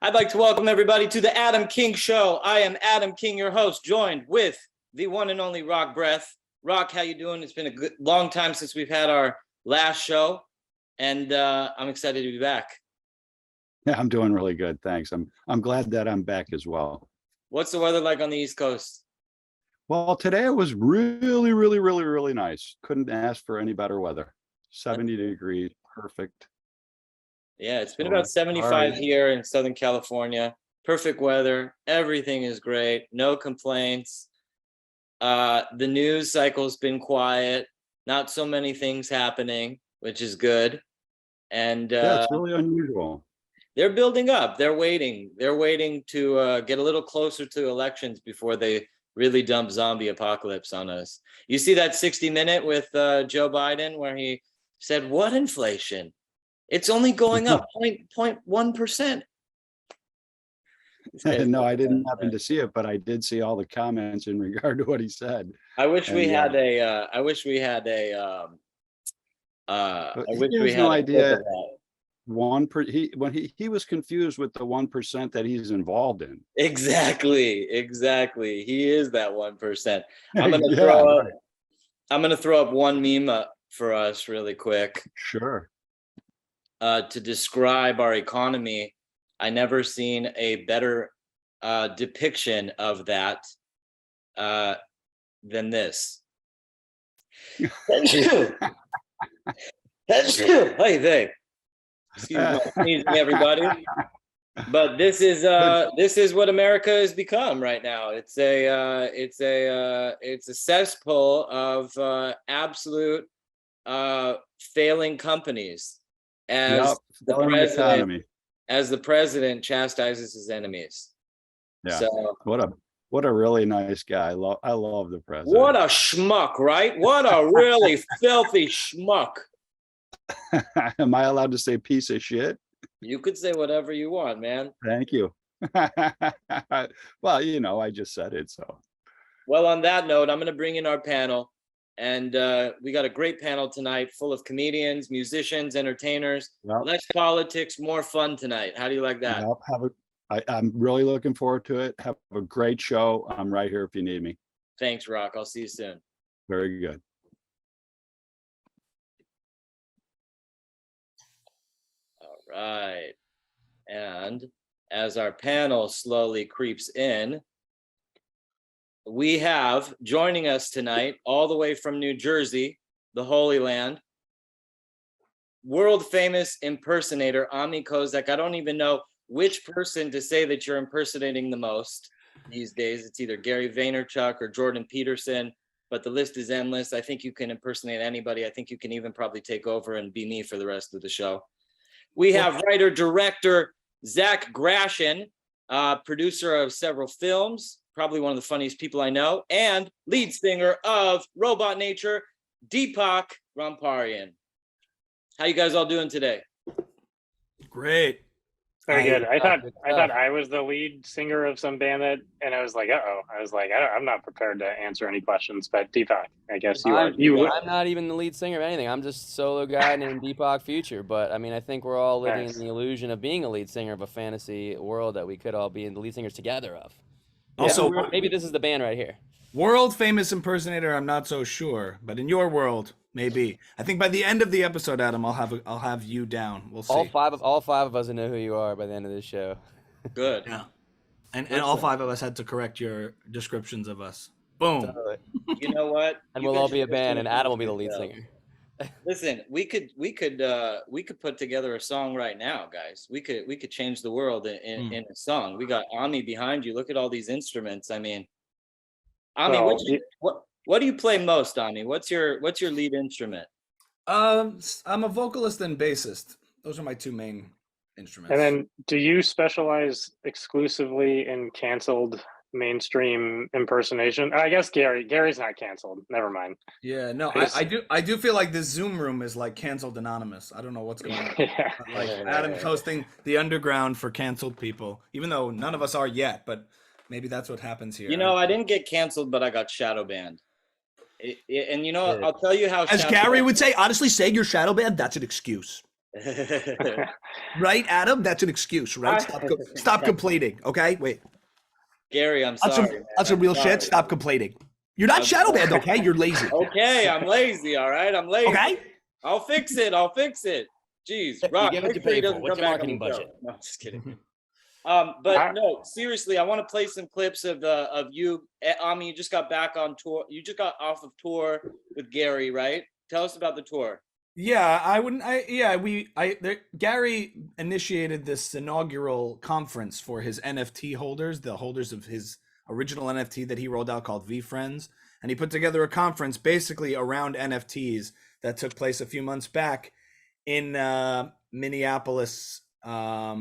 I'd like to welcome everybody to the Adam King Show. I am Adam King, your host, joined with the one and only Rock Breath. Rock, how you doing? It's been a long time since we've had our last show, and I'm excited to be back. Yeah, I'm doing really good, thanks. I'm glad that I'm back as well. What's the weather like on the East Coast? Well, today it was really nice. Couldn't ask for any better weather. 70 degrees, perfect. Yeah, it's been about 75 here in Southern California. Perfect weather. Everything is great. No complaints. The news cycle's been quiet. Not so many things happening, which is good. And yeah, it's really unusual. They're building up. They're waiting. They're waiting to get a little closer to elections before they really dump zombie apocalypse on us. You see that 60 Minute with Joe Biden where he said, "What inflation? It's only going up 0.1%. No, I didn't happen to see it, but I did see all the comments in regard to what he said. I wish we had a. I wish we had a. No idea. When he was confused with the 1% that he's involved in. Exactly. He is that 1%. I'm gonna throw up one meme up for us really quick. Sure. To describe our economy, I never seen a better depiction of that than this. Hey, hey. Excuse my sneezing, everybody. But this is what America has become right now. It's a cesspool of absolute failing companies. As the president chastises his enemies. Yeah. So, what a really nice guy. I love the president. What a schmuck, right? What a really filthy schmuck. Am I allowed to say piece of shit? You could say whatever you want, man. Thank you. Well, I just said it, so. Well, on that note, I'm going to bring in our panel. And we got a great panel tonight full of comedians, musicians, entertainers. Yep. Less politics, more fun tonight. How do you like that? Yep. I'm really looking forward to it. Have a great show. I'm right here if you need me. Thanks, Rock. I'll see you soon. Very good. All right. And as our panel slowly creeps in, we have joining us tonight, all the way from New Jersey, the Holy Land, world famous impersonator, Ami Kozak. I don't even know which person to say that you're impersonating the most these days. It's either Gary Vaynerchuk or Jordan Peterson, but the list is endless. I think you can impersonate anybody. I think you can even probably take over and be me for the rest of the show. We have writer, director, Zach Grashin, producer of several films, probably one of the funniest people I know, and lead singer of Robot Nature, Deepak Ramapriyan. How you guys all doing today? Great. Very good. I thought I was the lead singer of some band and I was like, I'm not prepared to answer any questions. But Deepak, I guess you are. I'm not even the lead singer of anything. I'm just a solo guy named Deepak Future. But I mean, I think we're all living in the illusion of being a lead singer of a fantasy world that we could all be the lead singers together of. Also, maybe this is the band right here. World famous impersonator, I'm not so sure, but in your world, maybe. I think by the end of the episode, Adam, I'll have you down. We'll see. All five of us will know who you are by the end of this show. Good. Yeah. And all five of us had to correct your descriptions of us. Boom. Totally. You know what? And we'll all be a band, and Adam will be the lead singer. Listen, we could put together a song right now, guys. We could change the world in a song. We got Ami behind you. Look at all these instruments. I mean, Ami, what do you play most, Ami? What's your lead instrument? I'm a vocalist and bassist. Those are my two main instruments. And then, do you specialize exclusively in canceled mainstream impersonation? I guess Gary's not canceled. Never mind. Yeah, no, I do feel like this Zoom room is like canceled anonymous. I don't know what's going on. Yeah. Like Adam's hosting the underground for canceled people, even though none of us are yet, but maybe that's what happens here. I didn't get canceled, but I got shadow banned. And I'll tell you how. As Gary would say, honestly, saying you're shadow banned, that's an excuse. Right, Adam? That's an excuse, right? Stop complaining. Okay, wait. Gary, I'm That's sorry. some, man. that's some I'm real sorry. shit. Stop complaining. You're not I'm shadow sorry. banned, okay? You're lazy. Okay, I'm lazy. All right, I'm lazy. Okay? I'll fix it. I'll fix it. Jeez, Rock, give what make you sure he pay for. doesn't What's come your back on the marketing budget? show. No, I'm just kidding. But no, seriously, I want to play some clips of you. Ami, you just got back on tour. You just got off of tour with Gary, right? Tell us about the tour. Yeah, Gary initiated this inaugural conference for his NFT holders, the holders of his original NFT that he rolled out called VFriends. And he put together a conference basically around NFTs that took place a few months back in Minneapolis at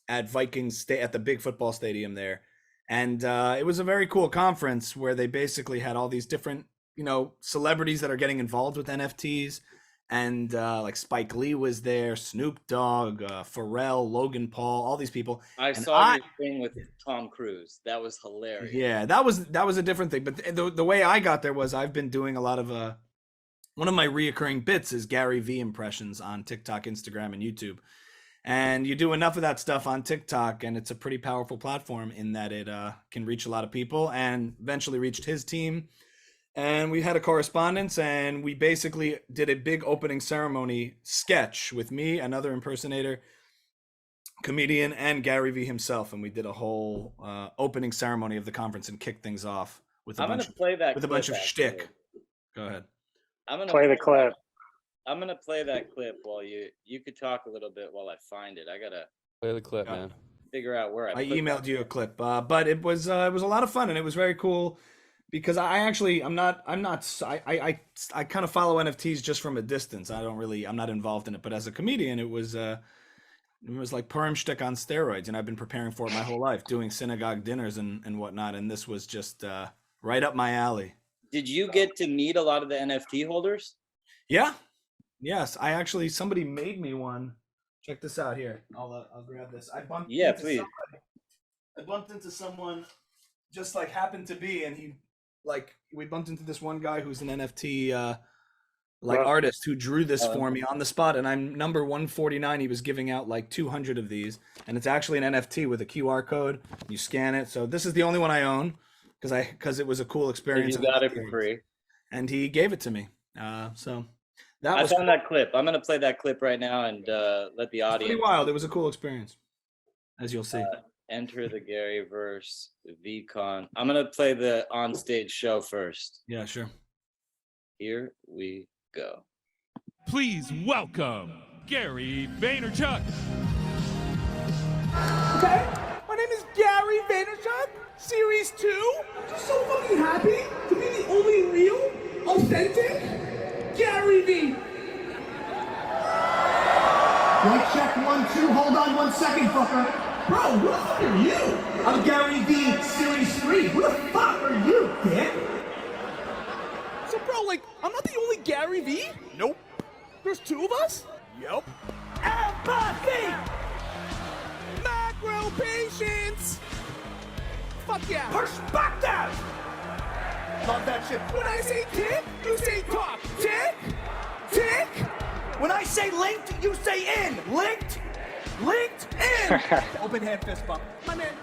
at the big football stadium there. And it was a very cool conference where they basically had all these different, celebrities that are getting involved with NFTs. And like Spike Lee was there, Snoop Dogg, Pharrell, Logan Paul, all these people. I saw your thing with Tom Cruise. That was hilarious. Yeah, that was a different thing. But the way I got there was I've been doing a lot of one of my reoccurring bits is Gary V impressions on TikTok, Instagram, and YouTube. And you do enough of that stuff on TikTok, and it's a pretty powerful platform in that it can reach a lot of people, and eventually reached his team. And we had a correspondence, and we basically did a big opening ceremony sketch with me, another impersonator, comedian, and Gary V himself. And we did a whole opening ceremony of the conference and kicked things off with a bunch of shtick. Go ahead. I'm gonna play the clip. I'm gonna play that clip while you could talk a little bit while I find it. I gotta Play the clip, man. figure out where I emailed you a clip, but it was a lot of fun, and it was very cool because I'm not I kind of follow NFTs just from a distance. I'm not involved in it, but as a comedian, it was like Purim shtick on steroids, and I've been preparing for it my whole life, doing synagogue dinners and whatnot, and this was just right up my alley. Did you get to meet a lot of the NFT holders? Yeah. Yes, somebody made me one. Check this out here. I'll grab this. Please. I bumped into someone just like happened to be, and we bumped into this one guy who's an NFT artist who drew this for me on the spot, and I'm number 149. He was giving out like 200 of these, and it's actually an NFT with a QR code. You scan it. So this is the only one I own because it was a cool experience. You got it for free, and he gave it to me. So. I found that clip. I'm gonna play that clip right now and let the audience. Pretty wild. It was a cool experience, as you'll see. Enter the Garyverse VCon. I'm gonna play the onstage show first. Yeah, sure. Here we go. Please welcome Gary Vaynerchuk. Okay, my name is Gary Vaynerchuk, Series 2. I'm so fucking happy to be the only real, authentic Gary V. Mic check 1, 2, hold on 1 second, fucker. Bro, who the fuck are you? I'm Gary V, Series 3. Who the fuck are you, dick? So, bro, I'm not the only Gary V? Nope. There's 2 of us? Yep. Empathy! Macro patience! Fuck yeah! Perspective! Love that shit. When I say tick, you say talk. Tick, tick. When I say linked, you say in. Linked, linked in. Open hand fist bump. My man,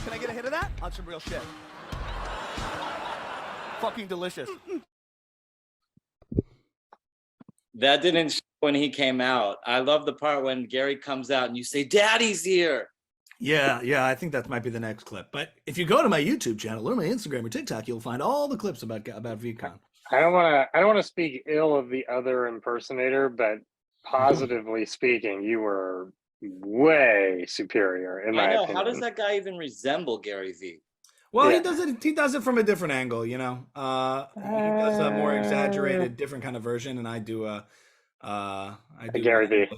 can I get a hit of that? On some real shit. Fucking delicious. That didn't show when he came out. I love the part when Gary comes out and you say, "Daddy's here." Yeah, I think that might be the next clip. But if you go to my YouTube channel or my Instagram or TikTok, you'll find all the clips about VCon. I don't want to speak ill of the other impersonator, but positively speaking, you were way superior in my opinion. How does that guy even resemble Gary V? Well, yeah. He does it from a different angle, He does a more exaggerated, different kind of version, and I do Gary V.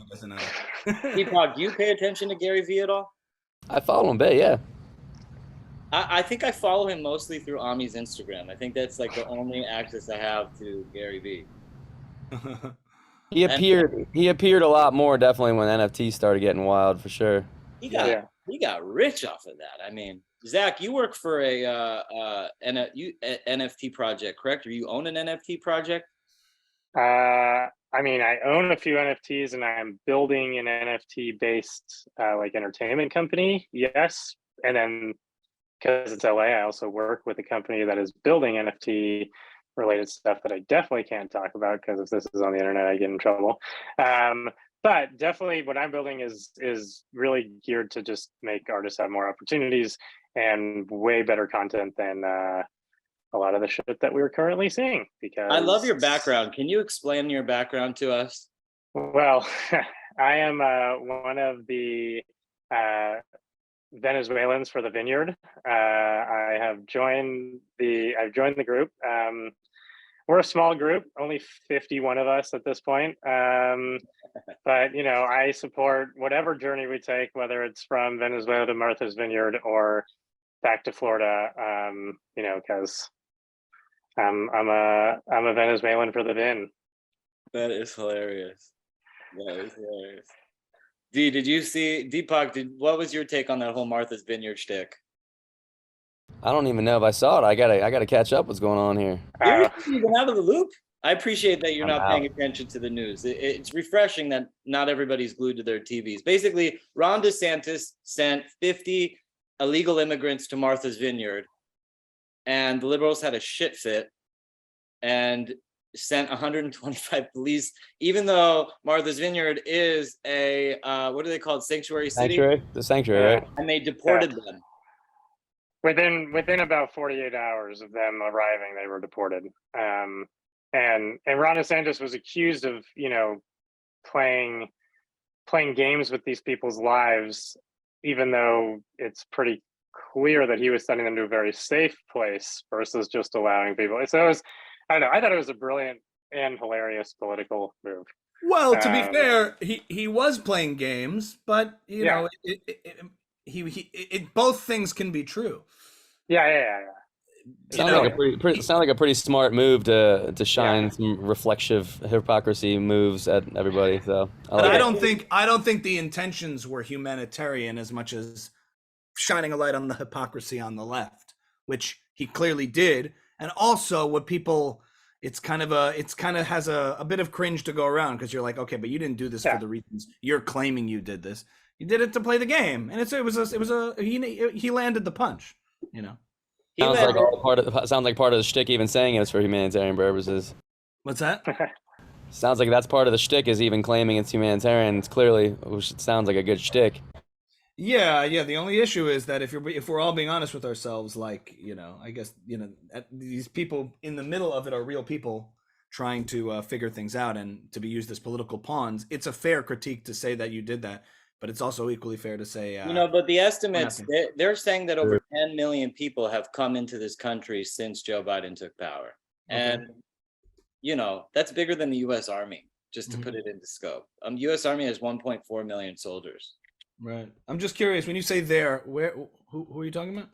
Deepak, do you pay attention to Gary V at all? I follow him a bit, yeah. I think I follow him mostly through Ami's Instagram. I think that's like the only access I have to Gary V. He appeared a lot more definitely when NFTs started getting wild, for sure. He got rich off of that. I mean, Zach, you work for a NFT project, correct? Or you own an NFT project? I I mean, I own a few NFTs and I'm building an NFT based like entertainment company. Yes. And then because it's LA, I also work with a company that is building NFT related stuff that I definitely can't talk about because if this is on the internet, I get in trouble. But definitely what I'm building is really geared to just make artists have more opportunities and way better content than a lot of the shit that we're currently seeing. Because I love your background. Can you explain your background to us? Well, I am one of the Venezuelans for the Vineyard. I've joined the group. We're a small group, only 51 of us at this point. But you know, I support whatever journey we take, whether it's from Venezuela to Martha's Vineyard or back to Florida. You know, because I'm a Venezuelan for the Vin. That is hilarious. That is hilarious. Did you see Deepak? What was your take on that whole Martha's Vineyard shtick? I don't even know if I saw it. I gotta catch up what's going on here. You're even out of the loop. I appreciate that you're I'm not paying attention to the news. It's refreshing that not everybody's glued to their TVs. Basically, Ron DeSantis sent 50 illegal immigrants to Martha's Vineyard, and the liberals had a shit fit and sent 125 police, even though Martha's Vineyard is a what are they called? Sanctuary city? Sanctuary? The sanctuary, right? And they deported them. Within about 48 hours of them arriving, they were deported. And Ron DeSantis was accused of, you know, playing games with these people's lives, even though it's pretty clear that he was sending them to a very safe place versus just allowing people. So it was, I don't know, I thought it was a brilliant and hilarious political move. Well, to be fair, he was playing games, but you know, both things can be true. Yeah. Sounds like a pretty smart move to shine some reflexive hypocrisy moves at everybody. So, I don't think the intentions were humanitarian as much as shining a light on the hypocrisy on the left, which he clearly did, and also what people. It's kind of has a bit of cringe to go around because you're like, okay, but you didn't do this for the reasons you're claiming you did this. You did it to play the game, and he landed the punch. You know, sounds like part of the shtick. Even saying it's for humanitarian purposes. What's that? Sounds like that's part of the shtick is even claiming it's humanitarian. It's clearly, which sounds like a good shtick. Yeah. The only issue is that if we're all being honest with ourselves, like, you know, I guess, you know, these people in the middle of it are real people trying to figure things out and to be used as political pawns. It's a fair critique to say that you did that, but it's also equally fair to say, you know, but the estimates, they're saying that over 10 million people have come into this country since Joe Biden took power. And, you know, that's bigger than the U.S. Army, just to put it into scope. U.S. Army has 1.4 million soldiers. Right. I'm just curious, when you say there, who are you talking about?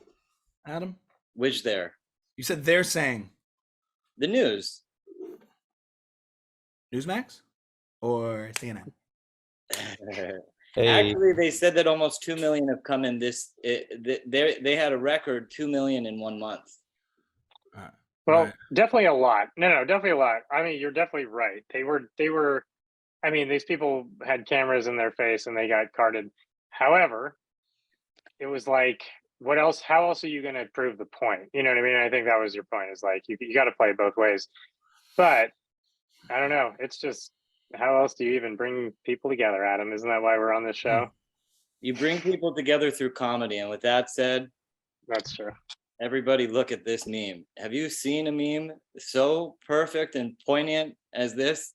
Adam? Which there? You said they're saying. The news. Newsmax? Or CNN? Hey. Actually, they said that almost 2 million have come in they had a record 2 million in 1 month. Well, definitely a lot. No, definitely a lot. I mean, you're definitely right. They were, I mean, these people had cameras in their face and they got carded. However, it was like, what else? How else are you going to prove the point? You know what I mean? I think that was your point, is like, you got to play both ways. But I don't know. It's just, how else do you even bring people together, Adam? Isn't that why we're on this show? You bring people together through comedy. And with that said, that's true. Everybody look at this meme. Have you seen a meme so perfect and poignant as this?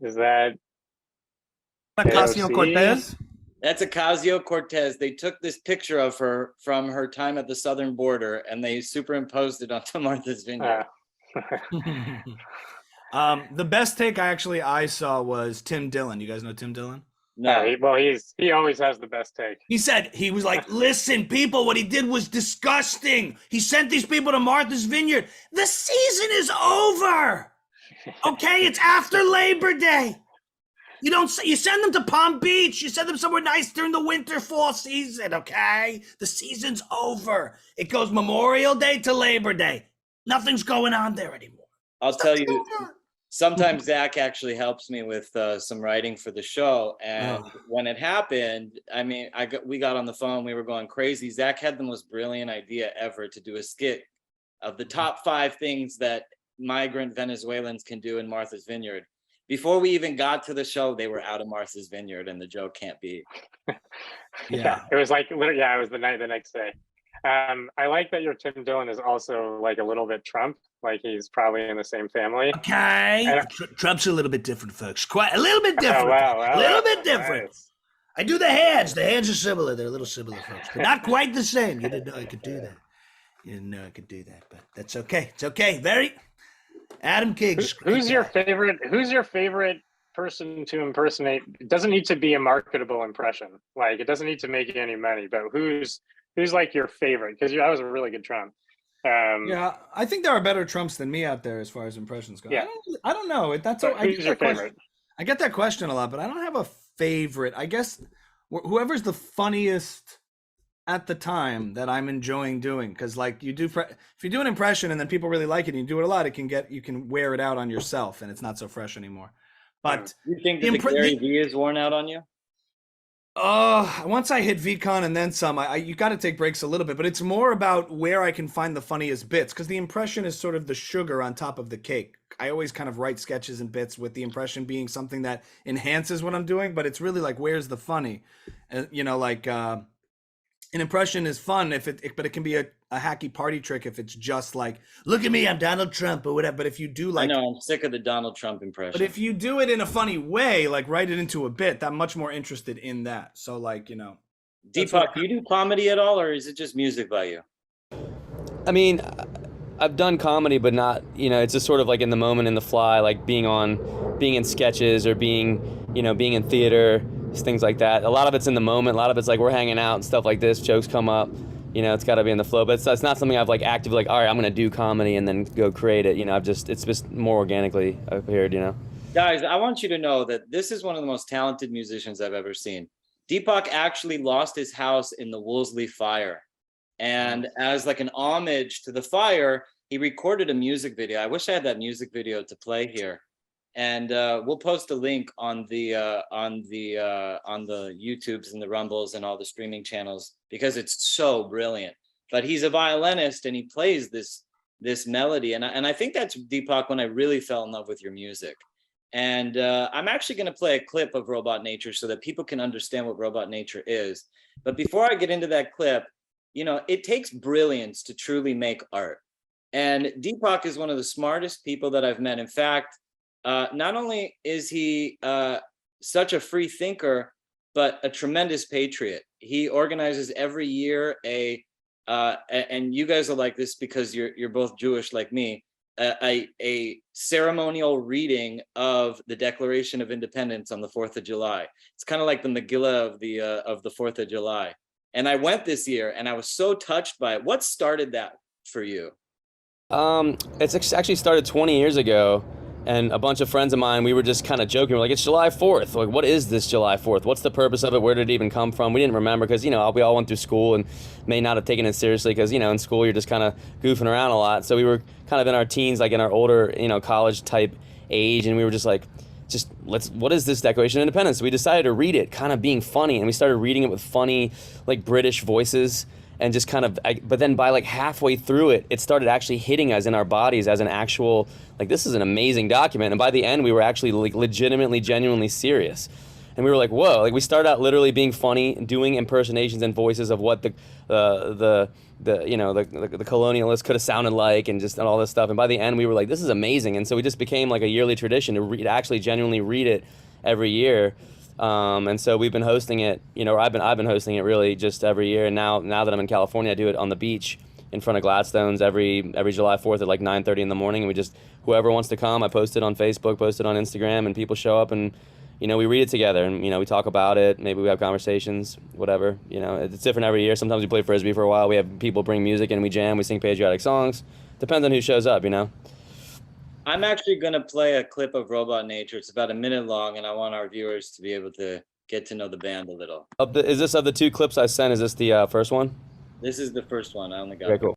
Is that Ocasio-Cortez? That's Ocasio-Cortez. They took this picture of her from her time at the southern border and they superimposed it onto Martha's Vineyard. The best take I saw was Tim Dillon. You guys know Tim Dillon? No. He always has the best take. He was like, listen, people, what he did was disgusting. He sent these people to Martha's Vineyard. The season is over. Okay, it's after Labor Day. You send them to Palm Beach. You send them somewhere nice during the winter, fall season, okay? The season's over. It goes Memorial Day to Labor Day. Nothing's going on there anymore. I'll tell you, sometimes Zach actually helps me with some writing for the show. And when it happened, I mean, we got on the phone, we were going crazy. Zach had the most brilliant idea ever to do a skit of the top 5 things that migrant Venezuelans can do in Martha's Vineyard. Before we even got to the show, they were out of Martha's Vineyard, and the joke can't be. Yeah. It was like, literally, yeah, it was the next day. I like that your Tim Dillon is also like a little bit Trump, like he's probably in the same family. Okay. Trump's a little bit different, folks. Quite a little bit different. Wow, a little bit different. Nice. I do the hands. The hands are similar. They're a little similar, folks, but not quite the same. You didn't know I could do that. You didn't know I could do that, but that's okay. It's okay. Very Adam Kiggs. Who's your favorite person to impersonate? It doesn't need to be a marketable impression. Like it doesn't need to make you any money, but who's like your favorite? Because that was a really good Trump. Yeah, I think there are better Trumps than me out there as far as impressions go. Yeah. I don't know. That's So who's your favorite? I get that question a lot, but I don't have a favorite. I guess whoever's the funniest at the time that I'm enjoying doing, because like you do, if you do an impression and then people really like it and you do it a lot, you can wear it out on yourself and it's not so fresh anymore. But You think that the Gary V is worn out on you? Once I hit VCon and then some, you got to take breaks a little bit, but it's more about where I can find the funniest bits, because the impression is sort of the sugar on top of the cake. I always kind of write sketches and bits with the impression being something that enhances what I'm doing, but it's really like, where's the funny? Like an impression is fun but it can be a hacky party trick if it's just like, look at me, I'm Donald Trump or whatever. But if you do like, I know, I'm sick of the Donald Trump impression. but if you do it in a funny way, like write it into a bit, I'm much more interested in that. So like, Deepak, do you do comedy at all, or is it just music by you? I mean, I've done comedy, but not, it's just sort of like in the moment, in the fly, like being in sketches or being in theater, things like that. A lot of it's in the moment. A lot of it's like we're hanging out and stuff like this. Jokes come up. It's got to be in the flow. But it's not something I've like actively like, all right, I'm going to do comedy and then go create it. It's just more organically appeared, Guys, I want you to know that this is one of the most talented musicians I've ever seen. Deepak actually lost his house in the Woolsey fire. And as like an homage to the fire, he recorded a music video. I wish I had that music video to play here. And we'll post a link on the YouTubes and the Rumbles and all the streaming channels, because it's so brilliant. But he's a violinist and he plays this melody, and I think that's, Deepak, when I really fell in love with your music. And I'm actually going to play a clip of Robot Nature so that people can understand what Robot Nature is. But before I get into that clip, it takes brilliance to truly make art. And Deepak is one of the smartest people that I've met. In fact, not only is he such a free thinker, but a tremendous patriot. He organizes every year and you guys are like this because you're both Jewish like me, a ceremonial reading of the Declaration of Independence on the 4th of July. It's kind of like the Megillah of the 4th of July. And I went this year and I was so touched by it. What started that for you? It's actually started 20 years ago. And a bunch of friends of mine, we were just kind of joking. We're like, it's July 4th. Like, what is this July 4th? What's the purpose of it? Where did it even come from? We didn't remember because, we all went through school and may not have taken it seriously because, in school, you're just kind of goofing around a lot. So we were kind of in our teens, like in our older, college type age. And we were just like, what is this Declaration of Independence? So we decided to read it kind of being funny. And we started reading it with funny, like British voices. And just kind of, but then by like halfway through it, it started actually hitting us in our bodies as an actual, like, this is an amazing document. And by the end, we were actually like legitimately, genuinely serious. And we were like, whoa, like we started out literally being funny, doing impersonations and voices of what the colonialists could have sounded like and all this stuff. And by the end, we were like, this is amazing. And so we just became like a yearly tradition to actually genuinely read it every year. And so we've been hosting it, I've been hosting it really just every year. And now that I'm in California, I do it on the beach in front of Gladstones every July 4th at like 9:30 in the morning. And whoever wants to come, I post it on Facebook, post it on Instagram, and people show up and, we read it together and, we talk about it. Maybe we have conversations, whatever, it's different every year. Sometimes we play Frisbee for a while. We have people bring music and we jam, we sing patriotic songs. Depends on who shows up, I'm actually going to play a clip of Robot Nature. It's about a minute long, and I want our viewers to be able to get to know the band a little. Is this of the 2 clips I sent? Is this the first one? This is the first one. I only got Okay, it. cool.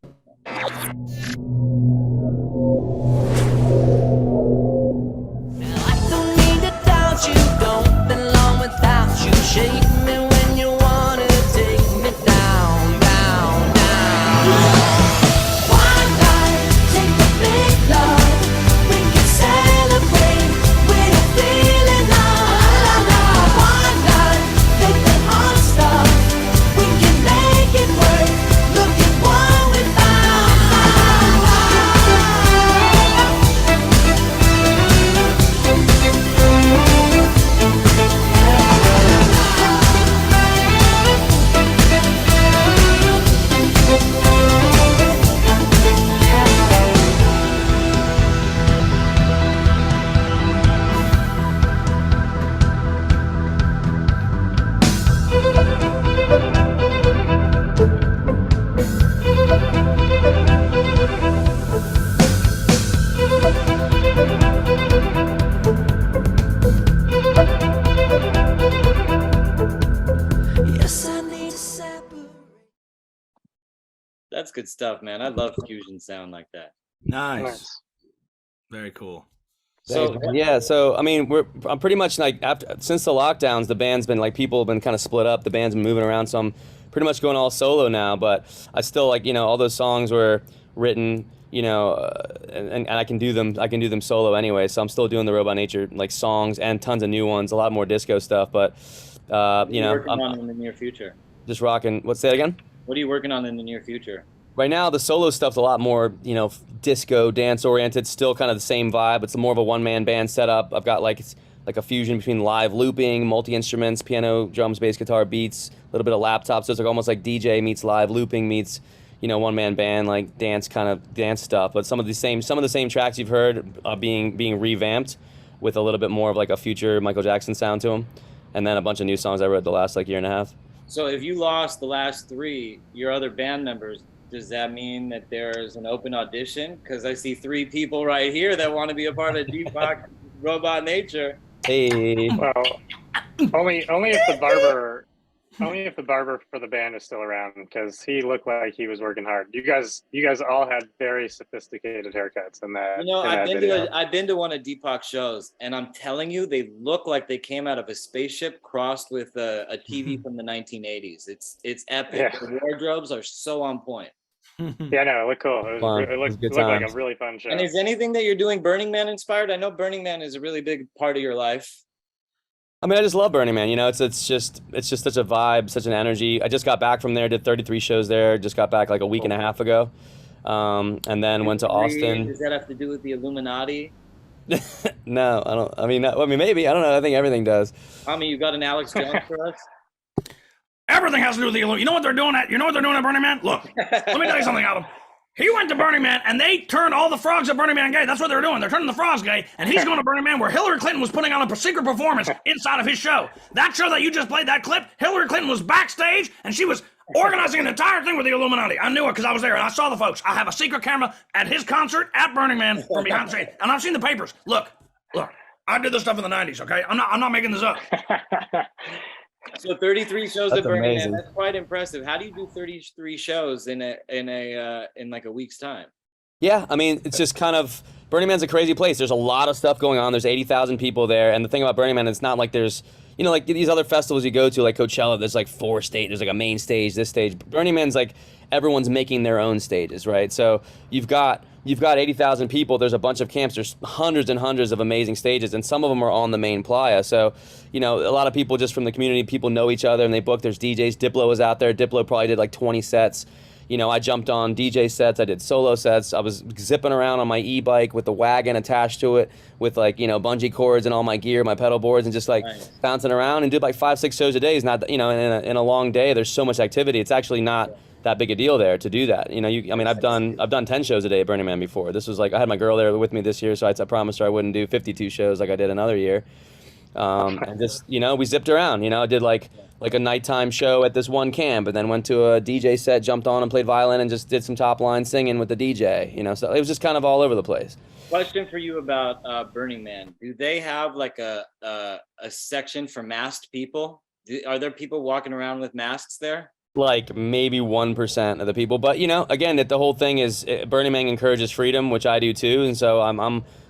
good stuff, man. I love fusion sound like that. Nice. Very cool. So Yeah, so I mean, I'm pretty much like since the lockdowns, the band's been like people have been kind of split up. The band's been moving around, so I'm pretty much going all solo now. But I still like all those songs were written, and I can do them. I can do them solo anyway. So I'm still doing the Robot Nature like songs and tons of new ones, a lot more disco stuff. But what are you working on in the near future? Just rocking. What's that again? What are you working on in the near future? Right now, the solo stuff's a lot more, disco, dance-oriented, still kind of the same vibe. It's more of a one-man band setup. I've got it's like a fusion between live looping, multi-instruments, piano, drums, bass, guitar, beats, a little bit of laptops. So it's like almost like DJ meets live looping meets, one-man band, like dance stuff. But some of the same tracks you've heard are being revamped with a little bit more of like a future Michael Jackson sound to them. And then a bunch of new songs I wrote the last year and a half. So if you lost the last 3, your other band members, does that mean that there's an open audition? Because I see 3 people right here that want to be a part of Deepak Robot Nature. Hey. Well, only if the barber for the band is still around, because he looked like he was working hard. You guys all had very sophisticated haircuts in that. I've been to one of Deepak's shows, and I'm telling you, they look like they came out of a spaceship crossed with a TV from the 1980s. It's epic. Yeah. The wardrobes are so on point. Yeah, no, it looked cool. It looked like a really fun show. And is anything that you're doing Burning Man inspired? I know Burning Man is a really big part of your life. I mean, I just love Burning Man. It's just such a vibe, such an energy. I just got back from there, did 33 shows there. Just got back like a week and a half ago, and then went to Austin. Does that have to do with the Illuminati? No, I don't. I mean, maybe. I don't know. I think everything does. Ami, you got an Alex Jones for us? Everything has to do with the Illuminati. You know what they're doing at Burning Man? Look, let me tell you something, Adam. He went to Burning Man, and they turned all the frogs at Burning Man gay. That's what they're doing. They're turning the frogs gay, and he's going to Burning Man where Hillary Clinton was putting on a secret performance inside of his show. That show that you just played, that clip, Hillary Clinton was backstage, and she was organizing an entire thing with the Illuminati. I knew it because I was there, and I saw the folks. I have a secret camera at his concert at Burning Man from behind the stage, and I've seen the papers. Look, I did this stuff in the 90s, okay? I'm not making this up. So 33 shows That's at Burning amazing. Man. That's quite impressive. How do you do 33 shows in like a week's time? Yeah, I mean, it's just kind of Burning Man's a crazy place. There's a lot of stuff going on. There's 80,000 people there, and the thing about Burning Man, it's not like there's like these other festivals you go to, like Coachella. There's like 4 stages. There's like a main stage, this stage. Burning Man's like everyone's making their own stages, right? So you've got 80,000 people. There's a bunch of camps. There's hundreds and hundreds of amazing stages, and some of them are on the main playa. So, a lot of people just from the community, people know each other, and they book. There's DJs. Diplo was out there. Diplo probably did like 20 sets. I jumped on DJ sets. I did solo sets. I was zipping around on my e-bike with the wagon attached to it with like, bungee cords and all my gear, my pedal boards, and just like bouncing around and did like 5-6 shows a day. Is not, in a long day, there's so much activity. It's actually not that big a deal there to do that. I've done 10 shows a day at Burning Man before. This was like, I had my girl there with me this year, so I promised her I wouldn't do 52 shows like I did another year. And just, we zipped around, I did like a nighttime show at this one camp, and then went to a DJ set, jumped on and played violin and just did some top line singing with the DJ, so it was just kind of all over the place. Question for you about Burning Man. Do they have like a section for masked people? Are there people walking around with masks there? Like maybe 1% of the people, but again, the whole thing is Burning Man encourages freedom, which I do too, and so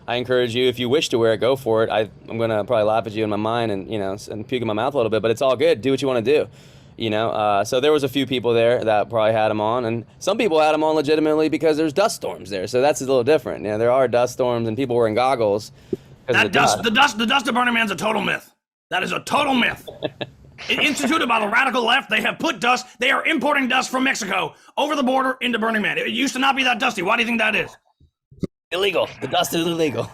I encourage you, if you wish to wear it, go for it. I'm gonna probably laugh at you in my mind and and puke in my mouth a little bit, but it's all good. Do what you want to do, So there was a few people there that probably had them on, and some people had them on legitimately because there's dust storms there, so that's a little different. There are dust storms and people wearing goggles. The dust of Burning Man's a total myth. That is a total myth. Instituted by the radical left, they have put dust. They are importing dust from Mexico over the border into Burning Man. It used to not be that dusty. Why do you think that is? Illegal. The dust is illegal.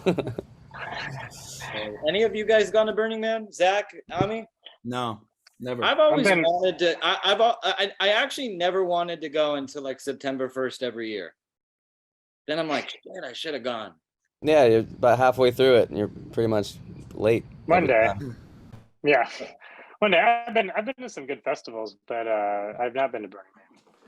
Any of you guys gone to Burning Man? Zach, Ami? No, never. I've always wanted to. I actually never wanted to go until like September 1st every year. Then I'm like, shit, I should have gone. Yeah, you're about halfway through it, and you're pretty much late. One day. Yeah. One day. I've been to some good festivals, but I've not been to Burning Man.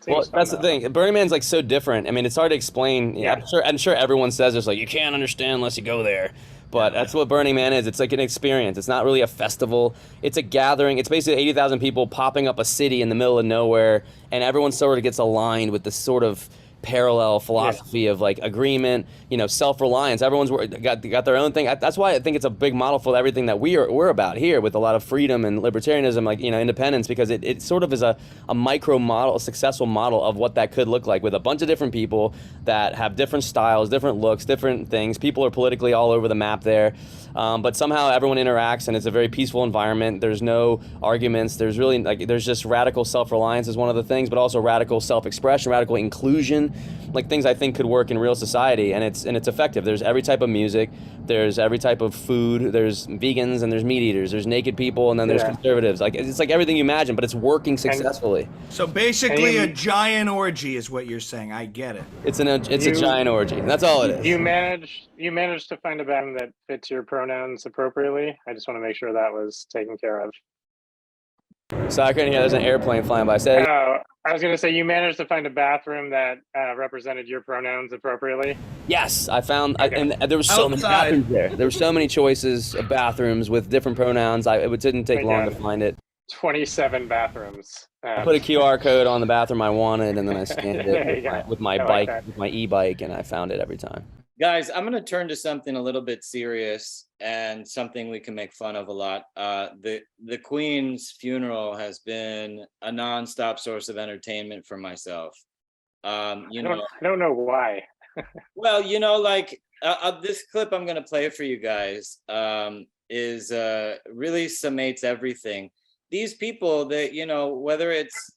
Well, that's the thing. Burning Man's like so different. I mean, it's hard to explain. Yeah. I'm sure everyone says this, like, you can't understand unless you go there. But that's what Burning Man is. It's like an experience. It's not really a festival. It's a gathering. It's basically 80,000 people popping up a city in the middle of nowhere, and everyone sort of gets aligned with this sort of parallel philosophy of like agreement, self-reliance. Everyone's got their own thing. That's why I think it's a big model for everything that we're about here, with a lot of freedom and libertarianism, like independence, because it sort of is a micro model, a successful model of what that could look like, with a bunch of different people that have different styles, different looks, different things. People are politically all over the map there, but somehow everyone interacts, and it's a very peaceful environment. There's no arguments. There's really there's just radical self-reliance is one of the things, but also radical self-expression, radical inclusion, like things I think could work in real society, and it's effective. There's every type of music, there's every type of food, there's vegans and there's meat eaters, there's naked people, and then there's conservatives. Like it's like everything you imagine, but it's working successfully. So basically, a giant orgy is what you're saying. I get it. It's a giant orgy. That's all it is. You managed to find a band that fits your pronouns appropriately. I just want to make sure that was taken care of. So I couldn't hear. There's an airplane flying by. I was going to say, you managed to find a bathroom that represented your pronouns appropriately. Yes, I found, and there were so many bathrooms there. There were so many choices of bathrooms with different pronouns. It didn't take long to find it. 27 bathrooms. I put a QR code on the bathroom I wanted, and then I scanned it with my bike, with my e-bike, and I found it every time. Guys, I'm going to turn to something a little bit serious and something we can make fun of a lot. The Queen's funeral has been a nonstop source of entertainment for myself. I don't know why. Well, this clip I'm going to play for you guys is really summates everything. These people that, whether it's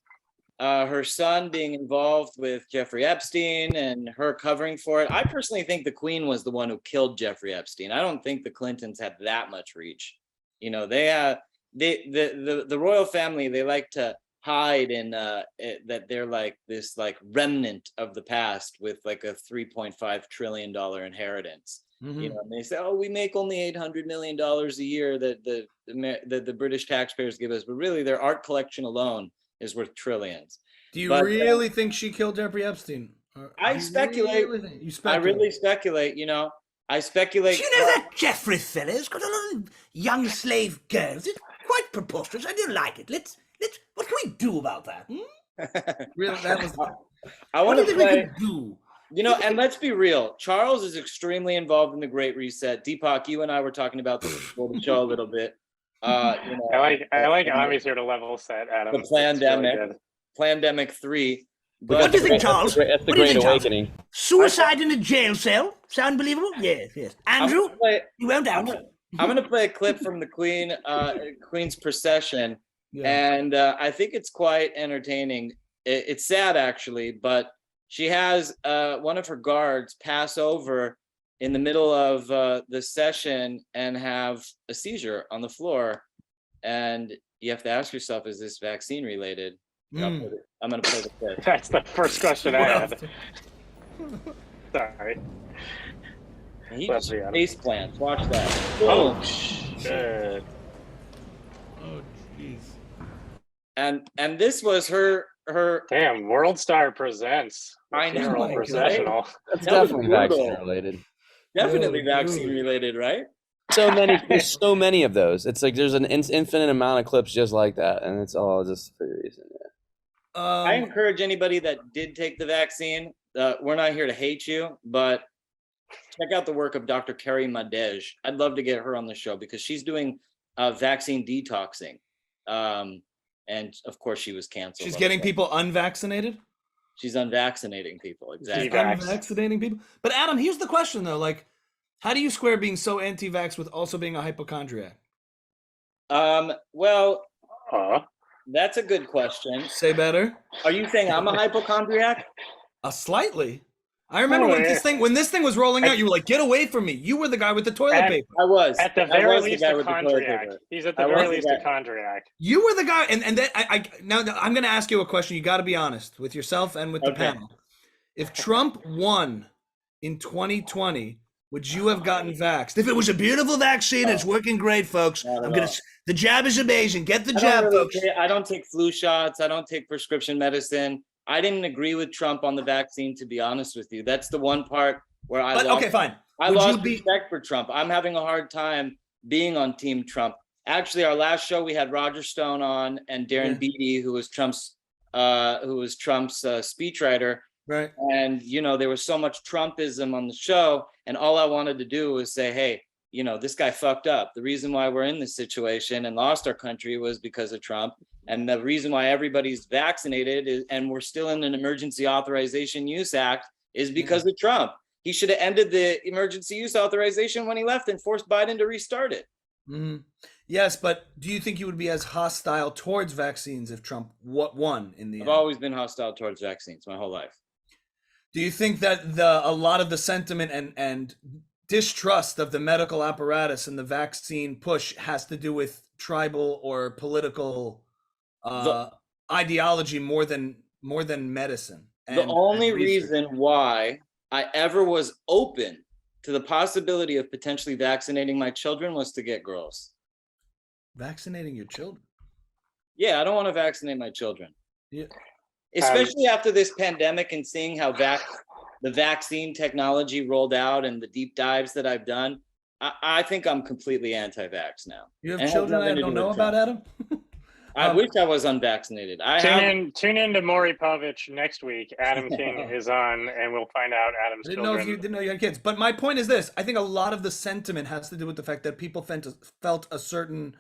her son being involved with Jeffrey Epstein and her covering for it. I personally think the Queen was the one who killed Jeffrey Epstein. I don't think the Clintons had that much reach. The royal family, they like to hide in that they're like this like remnant of the past with like a $3.5 trillion inheritance. Mm-hmm. And they say, oh, we make only $800 million a year that the British taxpayers give us, but really their art collection alone is worth trillions. Do you really think she killed Jeffrey Epstein? I speculate. You speculate. I really speculate. I speculate. Do you know that Jeffrey fella's got a lot of young slave girls? It's quite preposterous. I don't like it. Let's. What can we do about that? Really, that was. I want to play. We can do? And let's be real. Charles is extremely involved in the Great Reset. Deepak, you and I were talking about this before the show a little bit. I like Ami's here to level set, Adam. The Plandemic 3. What do you think, Charles? That's the Great Awakening. Suicide in a jail cell? Sound believable? Yes. Andrew, you won't out. I'm going to play a clip from the Queen's procession, and I think it's quite entertaining. It's sad, actually, but she has one of her guards pass over in the middle of the session and have a seizure on the floor. And you have to ask yourself, is this vaccine related? I'm going to play the clip. That's the first question I had. Sorry. And he just face plants. Watch that. Oh, shit. Oh, jeez. And this was her. Damn, World Star presents. I know. Professional. That's definitely vaccine related. Definitely vaccine related, right? There's so many of those. It's like there's an infinite amount of clips just like that, and it's all just for a reason. I encourage anybody that did take the vaccine. We're not here to hate you, but check out the work of Dr. Carrie Madej. I'd love to get her on the show because she's doing vaccine detoxing. And of course, she was canceled. She's getting people unvaccinated? She's unvaccinating people, exactly. She's unvaccinating people. But Adam, here's the question though, like, how do you square being so anti-vax with also being a hypochondriac? Well, that's a good question. Say better. Are you saying I'm a hypochondriac? Slightly. I remember when this thing was rolling out, you were like, "Get away from me!" You were the guy with the toilet paper. I was at the very least a chondriac. He's at the very least a chondriac. You were the guy, and then now I'm going to ask you a question. You got to be honest with yourself and with the panel. If Trump won in 2020, would you have gotten vaxxed? If it was a beautiful vaccine, it's working great, folks. The jab is amazing. Get the jab, folks. I don't take flu shots. I don't take prescription medicine. I didn't agree with Trump on the vaccine, to be honest with you. That's the one part where I. Okay, fine. I Would you lost be- respect for Trump. I'm having a hard time being on Team Trump. Actually, our last show we had Roger Stone on and Darren Yeah. Beatty, who was Trump's speechwriter. Right. And there was so much Trumpism on the show, and all I wanted to do was say, hey, this guy fucked up. The reason why we're in this situation and lost our country was because of Trump. And the reason why everybody's vaccinated and we're still in an emergency authorization use act is because of Trump. He should have ended the emergency use authorization when he left and forced Biden to restart it. Mm-hmm. Yes, but do you think you would be as hostile towards vaccines if Trump won in the end? I've always been hostile towards vaccines my whole life. Do you think that a lot of the sentiment and distrust of the medical apparatus and the vaccine push has to do with tribal or political ideology more than medicine? The only reason why I ever was open to the possibility of potentially vaccinating my children was to get girls. Vaccinating your children? Yeah, I don't want to vaccinate my children. Yeah. Especially after this pandemic and seeing how the vaccine technology rolled out and the deep dives that I've done, I think I'm completely anti-vax now. You have children I don't know about, Adam? I wish I was unvaccinated. Tune in to Maury Povich next week. Adam King is on, and we'll find out Adam's children. Didn't know you had kids. But my point is this: I think a lot of the sentiment has to do with the fact that people felt a certain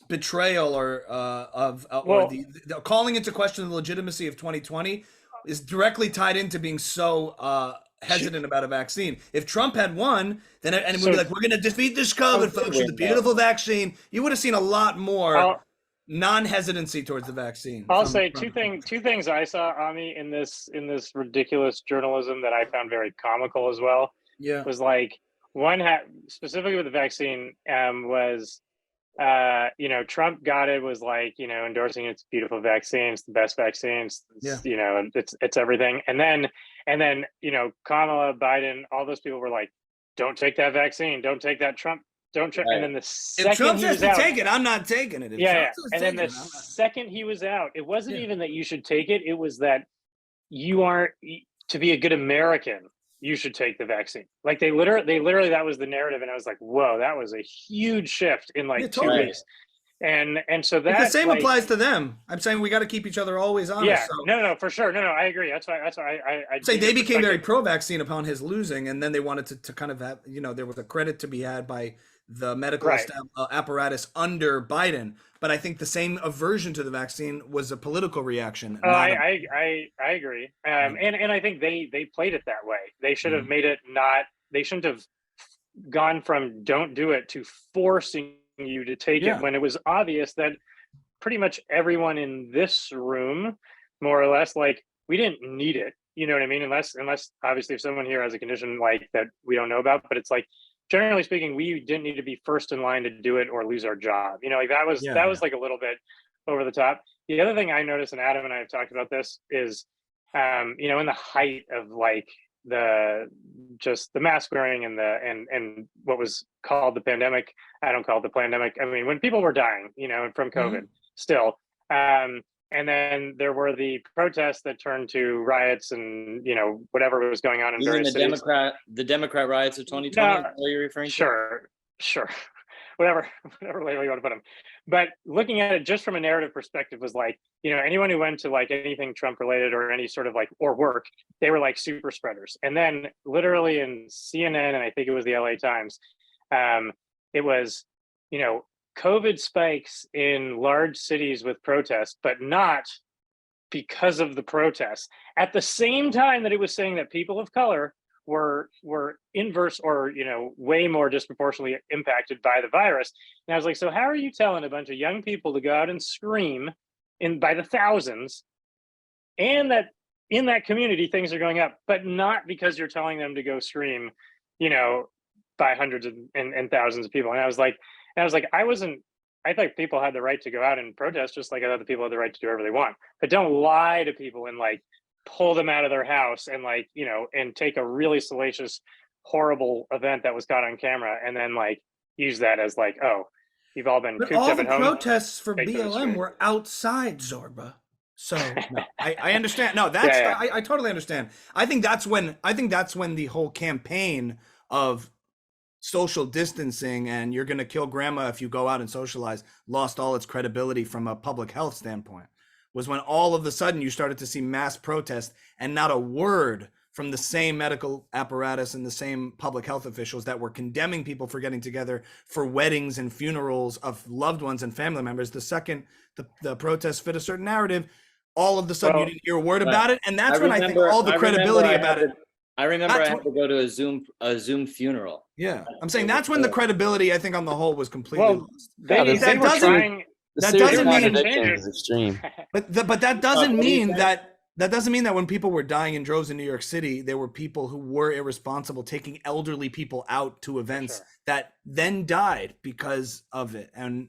betrayal or the calling into question the legitimacy of 2020 is directly tied into being so hesitant about a vaccine. If Trump had won, then and we'd be like, we're going to defeat this COVID, folks, with a beautiful vaccine, you would have seen a lot more non-hesitancy towards the vaccine. I'll say two things I saw, Ami, in this ridiculous journalism that I found very comical as well. Yeah, was like one specifically with the vaccine was Trump got it, was like, endorsing it's beautiful vaccines, the best vaccines, it's everything. And then, Kamala, Biden, all those people were like, don't take that vaccine, don't take that Trump, don't try. Right. And then the second if Trump says to take it, I'm not taking it. And then the second he was out, it wasn't even that you should take it. It was that you aren't, to be a good American, you should take the vaccine. Like they literally, that was the narrative. And I was like, whoa, that was a huge shift in 2 weeks. And so that the same applies to them. I'm saying we got to keep each other always honest. Yeah, so. No, for sure. No, I agree. That's why I say they became very pro-vaccine upon his losing. And then they wanted to kind of have, there was a credit to be had by the medical apparatus under Biden. But I think the same aversion to the vaccine was a political reaction. I agree. And I think they played it that way. They should have made it they shouldn't have gone from don't do it to forcing you to take it when it was obvious that pretty much everyone in this room, more or less, like we didn't need it. You know what I mean? Unless obviously if someone here has a condition like that we don't know about, but it's like, generally speaking, we didn't need to be first in line to do it or lose our job. Like that was like a little bit over the top. The other thing I noticed, and Adam and I have talked about this, is in the height of like the mask wearing and what was called the pandemic. I don't call it the pandemic. I mean, when people were dying, from COVID still. And then there were the protests that turned to riots and, whatever was going on in various cities. The Democrat riots of 2020, what are you referring to? Sure. whatever label you want to put them. But looking at it just from a narrative perspective was like, anyone who went to like anything Trump related or any sort of like, or work, they were like super spreaders. And then literally in CNN, and I think it was the LA Times, it was, COVID spikes in large cities with protests, but not because of the protests. At the same time that it was saying that people of color were inverse or, way more disproportionately impacted by the virus. And I was like, so how are you telling a bunch of young people to go out and scream by the thousands, and that in that community things are going up, but not because you're telling them to go scream, by hundreds and thousands of people. And I was like, I thought people had the right to go out and protest, just like I thought the people had the right to do whatever they want. But don't lie to people and like pull them out of their house and like, and take a really salacious, horrible event that was caught on camera and then like use that as like, oh, you've all been cooped up at home. All the protests for BLM were outside, Zorba. So no, I understand. No, that's Yeah, I totally understand. I think that's when the whole campaign of social distancing and you're going to kill grandma if you go out and socialize lost all its credibility from a public health standpoint. Was when all of a sudden you started to see mass protest and not a word from the same medical apparatus and the same public health officials that were condemning people for getting together for weddings and funerals of loved ones and family members. The second the protests fit a certain narrative, all of a sudden you didn't hear a word about it. And that's when I think all the credibility about it. I remember I had to go to a Zoom funeral. Yeah, I'm saying that's when the credibility, I think, on the whole was completely lost. They that were doesn't trying. that doesn't mean contradiction is extreme. but that doesn't mean that when people were dying in droves in New York City, there were people who were irresponsible taking elderly people out to events that then died because of it. And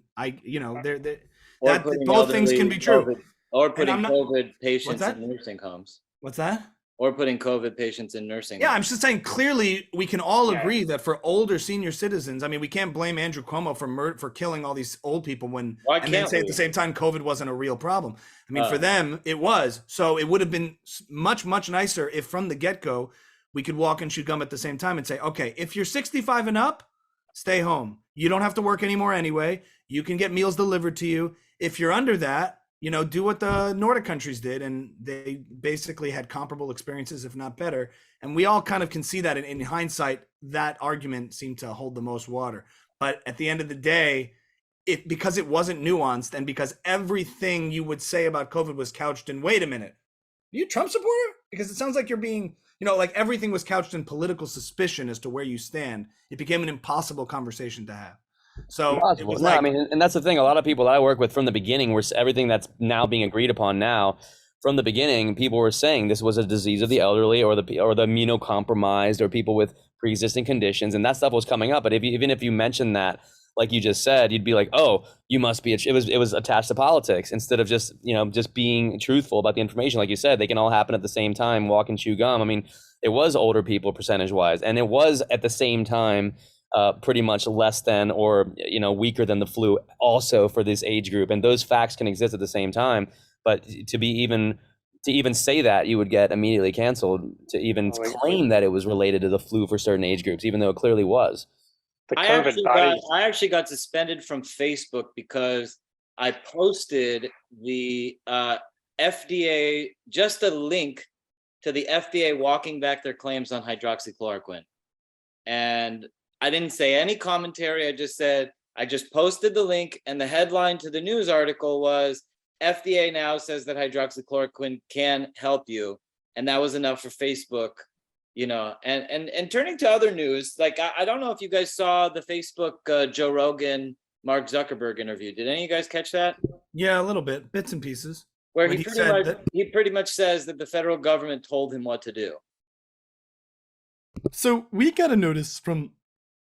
both things can be true. Or putting COVID patients in nursing homes. What's that? Or putting COVID patients in nursing Yeah, homes. I'm just saying, clearly we can all agree that for older senior citizens, I mean, we can't blame Andrew Cuomo for killing all these old people and then say at the same time COVID wasn't a real problem. I mean, for them it was. So it would have been much nicer if from the get-go we could walk and chew gum at the same time and say, okay, if you're 65 and up, stay home. You don't have to work anymore anyway. You can get meals delivered to you. If you're under that, do what the Nordic countries did, and they basically had comparable experiences, if not better. And we all kind of can see that in hindsight, that argument seemed to hold the most water. But at the end of the day, because it wasn't nuanced and because everything you would say about COVID was couched in, wait a minute, are you a Trump supporter? Because it sounds like you're being, like everything was couched in political suspicion as to where you stand. It became an impossible conversation to have. So it was I mean, and that's the thing. A lot of people that I work with from the beginning were everything that's now being agreed upon now. From the beginning, people were saying this was a disease of the elderly or the immunocompromised or people with pre-existing conditions, and that stuff was coming up. But even if you mentioned that, like you just said, you'd be like, oh, you must be. It was attached to politics instead of just being truthful about the information. Like you said, they can all happen at the same time. Walk and chew gum. I mean, it was older people percentage wise, and it was at the same time. Pretty much less than or weaker than the flu also for this age group, and those facts can exist at the same time. But to even say that, you would get immediately canceled to even claim that it was related to the flu for certain age groups, even though it clearly was. I actually got suspended from Facebook because I posted the FDA, just a link to the FDA walking back their claims on hydroxychloroquine, and I didn't say any commentary. I just posted the link, and the headline to the news article was FDA now says that hydroxychloroquine can help you. And that was enough for Facebook, and turning to other news, like, I don't know if you guys saw the Facebook Joe Rogan, Mark Zuckerberg interview. Did any of you guys catch that? Yeah, a little bit, bits and pieces. Where he pretty much says that the federal government told him what to do. So we got a notice from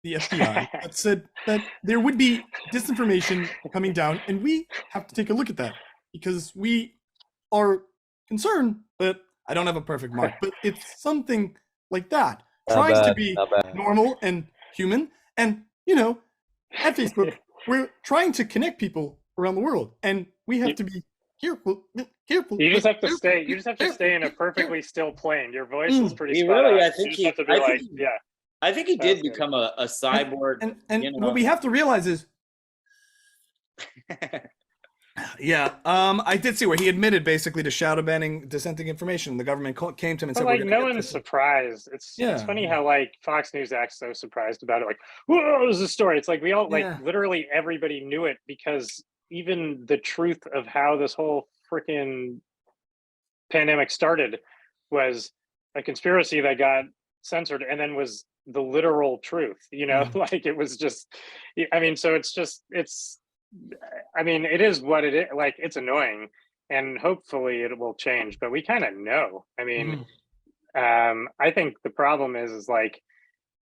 the FBI that said that there would be disinformation coming down, and we have to take a look at that because we are concerned that I don't have a perfect mark, but it's something like that, trying to be normal and human. And at Facebook, we're trying to connect people around the world, and we have to be careful. You just have to stay. You just have to stay in a perfectly still plane. Your voice is pretty. I think he did become a cyborg. And what we have to realize is, I did see where he admitted basically to shadow banning dissenting information. The government came to him and said, no one's surprised. It's funny how Fox News acts so surprised about it. Like, whoa, this is a story. It's like we all literally everybody knew it, because even the truth of how this whole freaking pandemic started was a conspiracy that got censored and then was the literal truth, like it was just, so it is what it is. Like, it's annoying, and hopefully it will change, but we kind of know. I think the problem is like,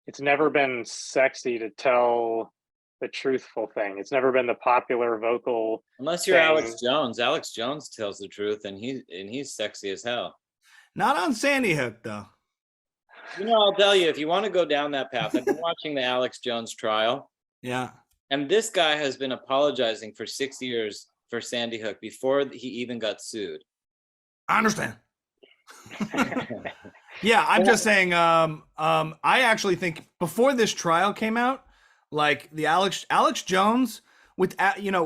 it's never been sexy to tell the truthful thing. It's never been the popular vocal, unless you're Alex Jones. Alex Jones tells the truth, and he's sexy as hell. Not on Sandy Hook though. I'll tell you, if you want to go down that path, I've been watching the Alex Jones trial. Yeah. And this guy has been apologizing for 6 years for Sandy Hook before he even got sued. I understand. Yeah, I'm just saying. I actually think before this trial came out, like the Alex Jones, with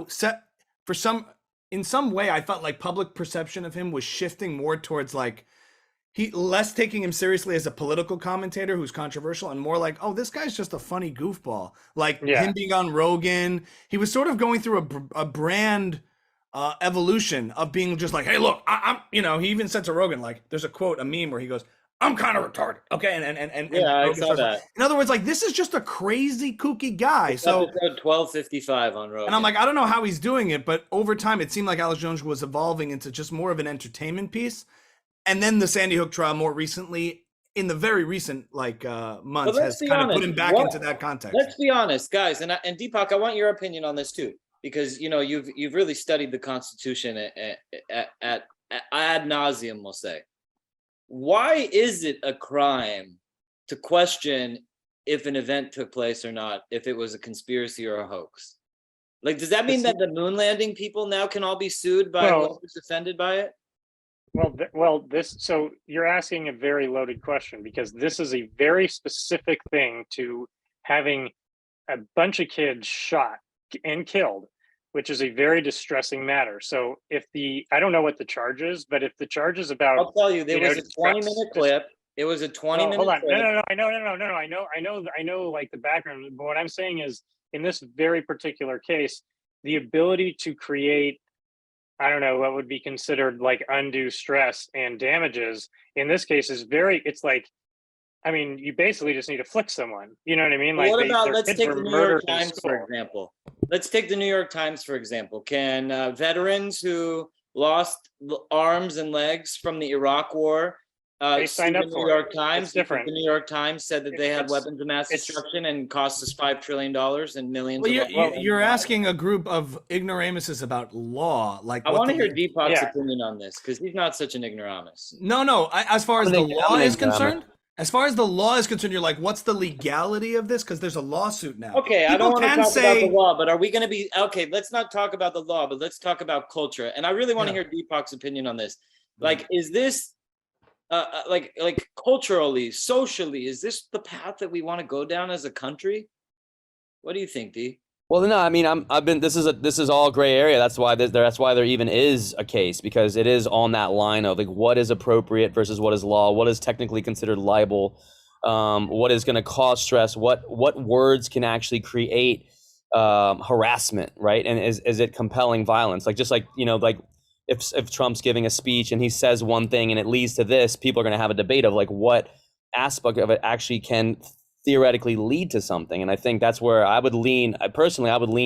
set for in some way, I felt like public perception of him was shifting more towards like less taking him seriously as a political commentator who's controversial and more like, oh, this guy's just a funny goofball. Like him being on Rogan, he was sort of going through a brand evolution of being just like, hey, look, I'm he even said to Rogan, like, there's a quote, a meme where he goes, I'm kind of retarded. Okay. And yeah, I Rogan saw that. In other words, like, this is just a crazy, kooky guy. So episode 1255 on Rogan. And I'm like, I don't know how he's doing it, but over time, it seemed like Alex Jones was evolving into just more of an entertainment piece. And then the Sandy Hook trial more recently, in the very recent months, has kind of put him back into that context. Let's be honest, guys. And Deepak, I want your opinion on this too, because you've really studied the Constitution at ad nauseum, we'll say. Why is it a crime to question if an event took place or not, if it was a conspiracy or a hoax? Like, does that mean that the moon landing people now can all be sued by whoever's offended by it? So you're asking a very loaded question, because this is a very specific thing to having a bunch of kids shot and killed, which is a very distressing matter. So I don't know what the charge is, but if the charge is about, I'll tell you, there was a 20-minute clip. It was a 20-minute hold on. clip. No, I know like the background, but what I'm saying is, in this very particular case, the ability to create, I don't know what would be considered like undue stress and damages in this case is it's like, I mean, you basically just need to flick someone. You know what I mean? Like, what about, let's take the New York Times, for example. Let's take the New York Times, for example. Can veterans who lost arms and legs from the Iraq War they signed up the for New York Times? It's different. The New York Times said that they had weapons of mass destruction and cost us $5 trillion and millions well, you're asking a group of ignoramuses about law. Like, I want to hear Deepak's opinion on this, because he's not such an ignoramus. No. As far as the law is concerned, you're like, what's the legality of this? Because there's a lawsuit now. Okay, I don't want to talk about the law, but are we going to be okay? Let's not talk about the law, but let's talk about culture. And I really want to hear Deepak's opinion on this. Like, is this like culturally, socially, is this the path that we want to go down as a country? What do you think, D? Well, no, I mean, this is all gray area. That's why there even is a case, because it is on that line of like, what is appropriate versus what is law, what is technically considered libel, what is going to cause stress, what words can actually create harassment, right? And is it compelling violence? Like, just like, like if Trump's giving a speech and he says one thing and it leads to this, people are going to have a debate of like, what aspect of it actually can theoretically lead to something. And I think that's where I would lean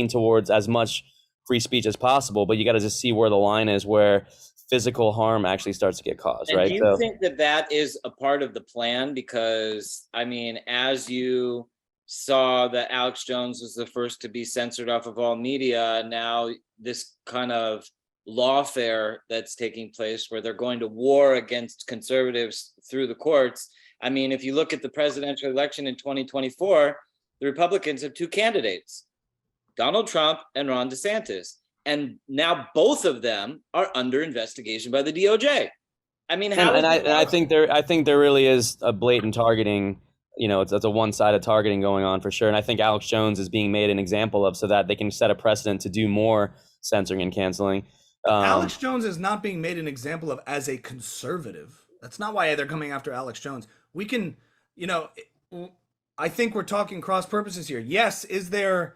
towards as much free speech as possible, but you got to just see where the line is, where physical harm actually starts to get caused, right? Do you think that is a part of the plan? Because, I mean, as you saw that Alex Jones was the first to be censored off of all media, now this kind of lawfare that's taking place where they're going to war against conservatives through the courts. I mean, if you look at the presidential election in 2024, the Republicans have two candidates, Donald Trump and Ron DeSantis. And now both of them are under investigation by the DOJ. I mean, I think there really is a blatant targeting. It's a one-sided targeting going on for sure. And I think Alex Jones is being made an example of, so that they can set a precedent to do more censoring and canceling. Alex Jones is not being made an example of as a conservative. That's not why they're coming after Alex Jones. We can, I think we're talking cross purposes here. Yes, is there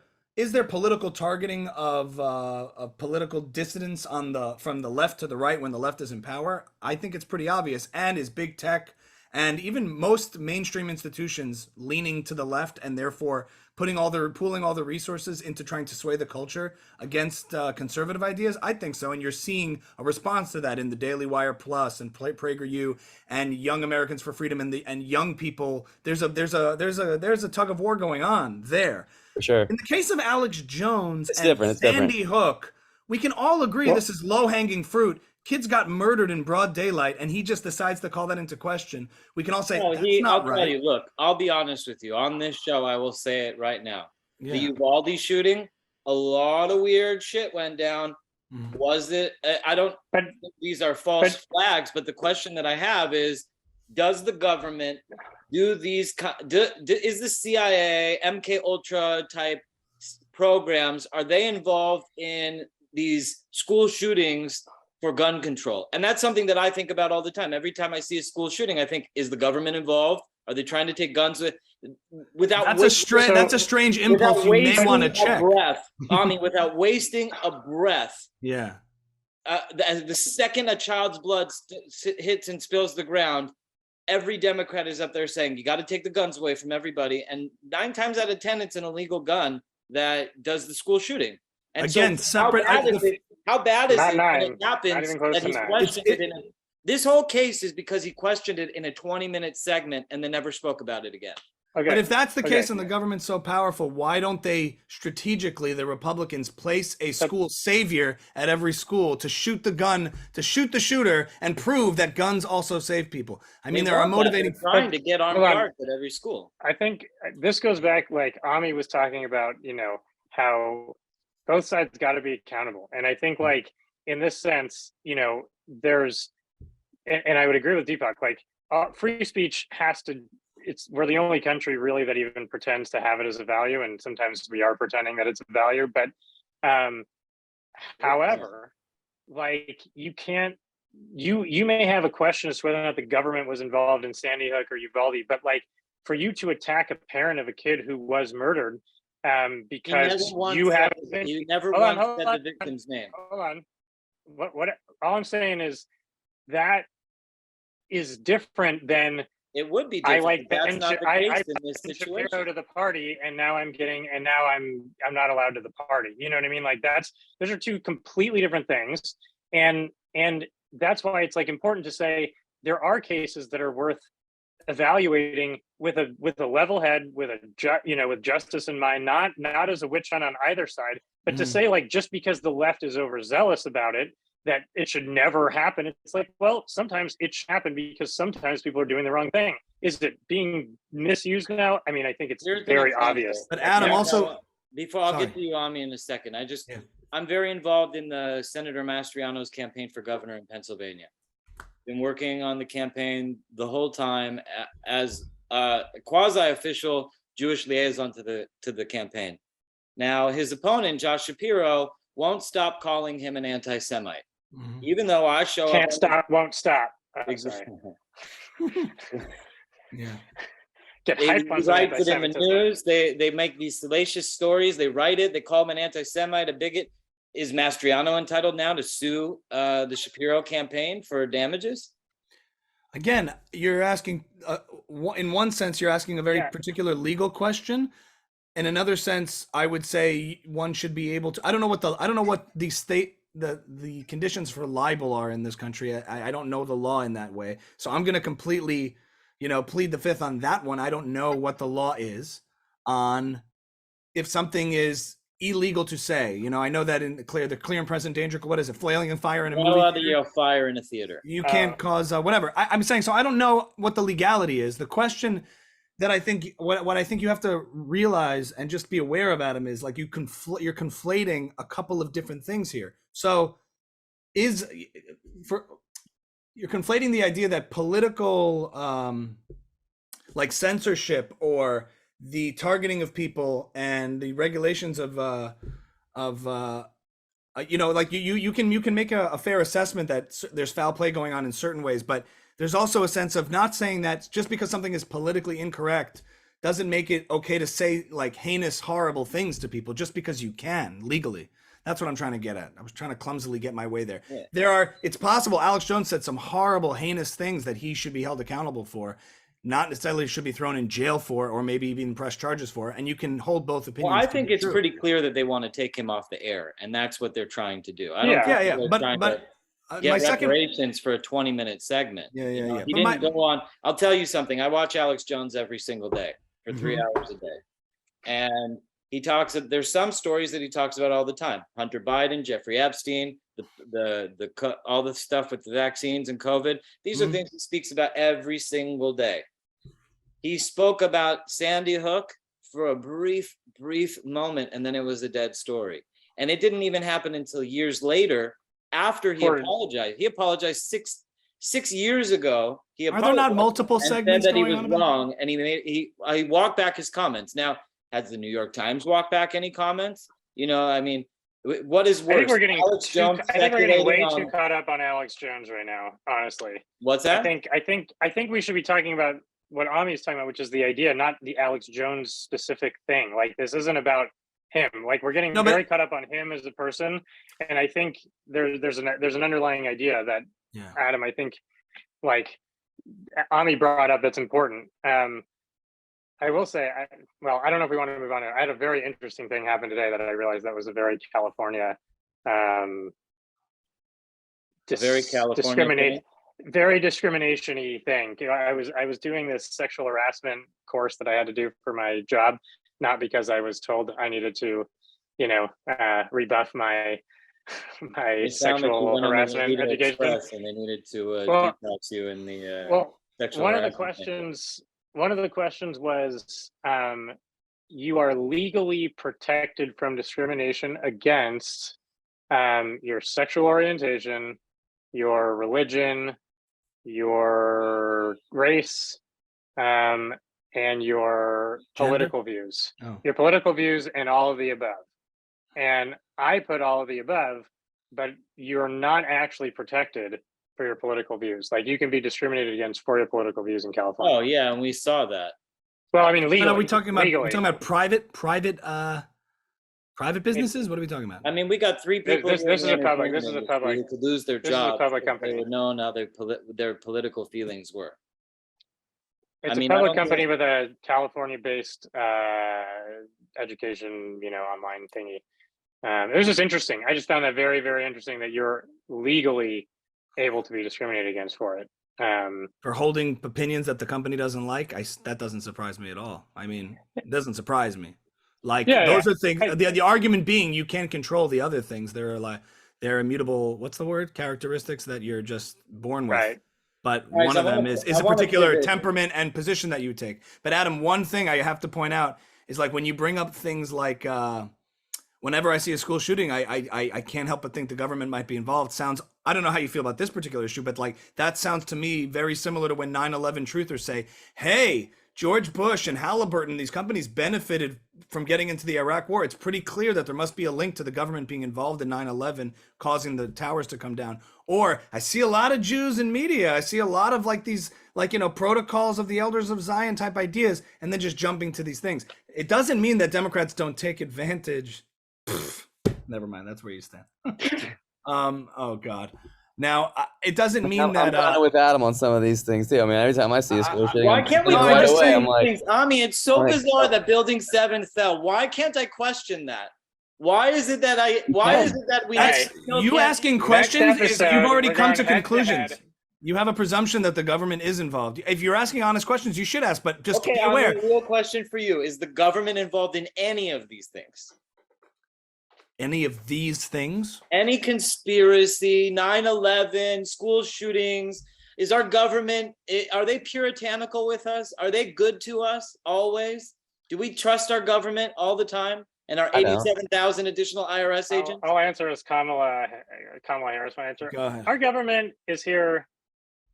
political targeting of political dissidents from the left to the right when the left is in power? I think it's pretty obvious. And is big tech and even most mainstream institutions leaning to the left and therefore pooling all the resources into trying to sway the culture against conservative ideas? I think so. And you're seeing a response to that in the Daily Wire Plus and PragerU and Young Americans for Freedom and young people. There's a tug of war going on there. For sure. In the case of Alex Jones it's and different. Sandy Hook, we can all agree this is low-hanging fruit. Kids got murdered in broad daylight, and he just decides to call that into question. We can all say, that's not right. Tell you, look, I'll be honest with you. On this show, I will say it right now. The Uvalde shooting, a lot of weird shit went down. Was it? I don't think these are false flags, but the question that I have is, does the government do these? Is the CIA, MK Ultra type programs, are they involved in these school shootings for gun control? And that's something that I think about all the time. Every time I see a school shooting, I think, is the government involved? Are they trying to take guns without? That's a strange impulse you may want to check. Ami, without wasting a breath. Yeah. The second a child's blood hits and spills the ground, every Democrat is up there saying, you got to take the guns away from everybody. And 9 times out of 10, it's an illegal gun that does the school shooting. And again, so separate. How bad is it when it happens that he's to questioned it this whole case is because he questioned it in a 20-minute segment and then never spoke about it again. Okay. But if that's the case and the government's so powerful, why don't they strategically, the Republicans, place a school savior at every school to shoot the gun, to shoot the shooter, and prove that guns also save people? I mean, there are motivating. Trying to get armed guards at every school. I think this goes back, like Ami was talking about, how both sides got to be accountable. And I think, like, in this sense, there's, and I would agree with Deepak, like, free speech has to, we're the only country really that even pretends to have it as a value, and sometimes we are pretending that it's a value. But however, like, you can't, you may have a question as to whether or not the government was involved in Sandy Hook or Uvalde, but like, for you to attack a parent of a kid who was murdered because you have, you never once said the victim's name. Hold on. What all I'm saying is that is different than it would be different. I like that's not the case in this situation. situation. To the party, and now I'm not allowed to the party. You know what I mean? Like, those are two completely different things, and that's why it's like important to say there are cases that are worth evaluating with a level head, with justice in mind, not as a witch hunt on either side, but to say, like, just because the left is overzealous about it, that it should never happen. It's like, well, sometimes it should happen because sometimes people are doing the wrong thing. Is it being misused now? I mean, I think it's very obvious. But Adam, also, before I'll get to you, Ami, in a second. I'm very involved in the Senator Mastriano's campaign for governor in Pennsylvania. Been working on the campaign the whole time as a quasi-official Jewish liaison to the campaign. Now, his opponent, Josh Shapiro, won't stop calling him an anti-Semite, even though I show Can't up. Stop, won't stop. Yeah. Get They hype on write it in the anti-Semitism. news. They make these salacious stories. They write it. They call him an anti-Semite, a bigot. Is Mastriano entitled now to sue the Shapiro campaign for damages? Again, you're asking, in one sense, you're asking a very particular legal question. In another sense, I would say one should be able to. I don't know what the conditions for libel are in this country. I don't know the law in that way, so I'm going to completely, plead the fifth on that one. I don't know what the law is on if something is illegal to say. I know that in the clear and present danger. What is it? Flailing and fire in a movie? Not allowed to yell fire in a theater. You can't cause whatever. I'm saying, so I don't know what the legality is. The question that I think what I think you have to realize and just be aware of, Adam, is like you're conflating a couple of different things here. So you're conflating the idea that political like censorship or the targeting of people and the regulations of like you can make a fair assessment that there's foul play going on in certain ways, but there's also a sense of not saying that just because something is politically incorrect doesn't make it okay to say like heinous, horrible things to people just because you can legally. That's what I'm trying to get at. I was trying to clumsily get my way there. Yeah. It's possible Alex Jones said some horrible, heinous things that he should be held accountable for, not necessarily should be thrown in jail for, or maybe even press charges for, and you can hold both opinions. Well, I think it's pretty clear that they want to take him off the air, and that's what they're trying to do. I don't think they're trying to get reparations for a 20-minute segment. Yeah. He didn't go on. I'll tell you something. I watch Alex Jones every single day for 3 hours a day. And he talks, there's some stories that he talks about all the time. Hunter Biden, Jeffrey Epstein, all the stuff with the vaccines and COVID. These are things he speaks about every single day. He spoke about Sandy Hook for a brief moment, and then it was a dead story. And it didn't even happen until years later after he apologized. He apologized six years ago. He Are there not apologized multiple and segments said that he going was on about wrong, and he walked back his comments. Now, has the New York Times walked back any comments? You know, I mean, what is worse? I think we're getting Alex Jones I think we're getting way speculating too caught up on Alex Jones right now, honestly. What's that? I think we should be talking about what Ami is talking about, which is the idea, not the Alex Jones specific thing. Like, this isn't about him. Like, we're getting very caught up on him as a person, and I think there's an underlying idea that Adam, I think, like Ami brought up that's important. I will say, I don't know if we want to move on. I had a very interesting thing happen today that I realized that was a very California, very discrimination-y thing. You know, I was doing this sexual harassment course that I had to do for my job, not because I was told I needed to, you know, rebuff my sexual harassment education. And they needed to detox you in the sexual one of the questions was, you are legally protected from discrimination against your sexual orientation, your religion, your race, and your political views. Your political views and all of the above. And I put all of the above, but you're not actually protected for your political views. Like, you can be discriminated against for your political views in California. Oh yeah, and we saw that. Well, I mean, legally. Are we talking about? Legally. We're talking about private businesses. What are we talking about? I mean, we got 3 people. This is a public. This is a public. Who could lose their This is a job. public company. They would know how their political feelings were. It's a public company with a California-based education, you know, online thingy. It was just interesting. I just found that very, very interesting that you're legally able to be discriminated against for it. For holding opinions that the company doesn't like, that doesn't surprise me at all. I mean, it doesn't surprise me. Like, those are things. The argument being, you can't control the other things. They're immutable. What's the word? Characteristics that you're just born with. Right. But one of them is a particular temperament and position that you take. But Adam, one thing I have to point out is, like, when you bring up things like, whenever I see a school shooting, I can't help but think the government might be involved. I don't know how you feel about this particular issue, but like, that sounds to me very similar to when 9/11 truthers say, hey, George Bush and Halliburton, these companies benefited from getting into the Iraq war. It's pretty clear that there must be a link to the government being involved in 9/11, causing the towers to come down. Or I see a lot of Jews in media. I see a lot of like these, like, you know, protocols of the elders of Zion type ideas, and then just jumping to these things. It doesn't mean that Democrats don't take advantage. Never mind. That's where you stand. Oh God. Now, it doesn't mean that I'm with Adam on some of these things too. I mean, every time I see a school shooting, why can't we right question away, I'm like, things? Ami, it's so bizarre that Building 7 fell. Why can't I question that? Why is it that we? You asking questions is you've already come to conclusions. You have a presumption that the government is involved. If you're asking honest questions, you should ask, but just be aware. A real question for you: is the government involved in any of these things? Any of these things? Any conspiracy, 9/11, school shootings? Is our government, are they puritanical with us? Are they good to us always? Do we trust our government all the time? And our 87,000 additional IRS agents? I'll answer as Kamala Harris will answer. Go ahead. Our government is here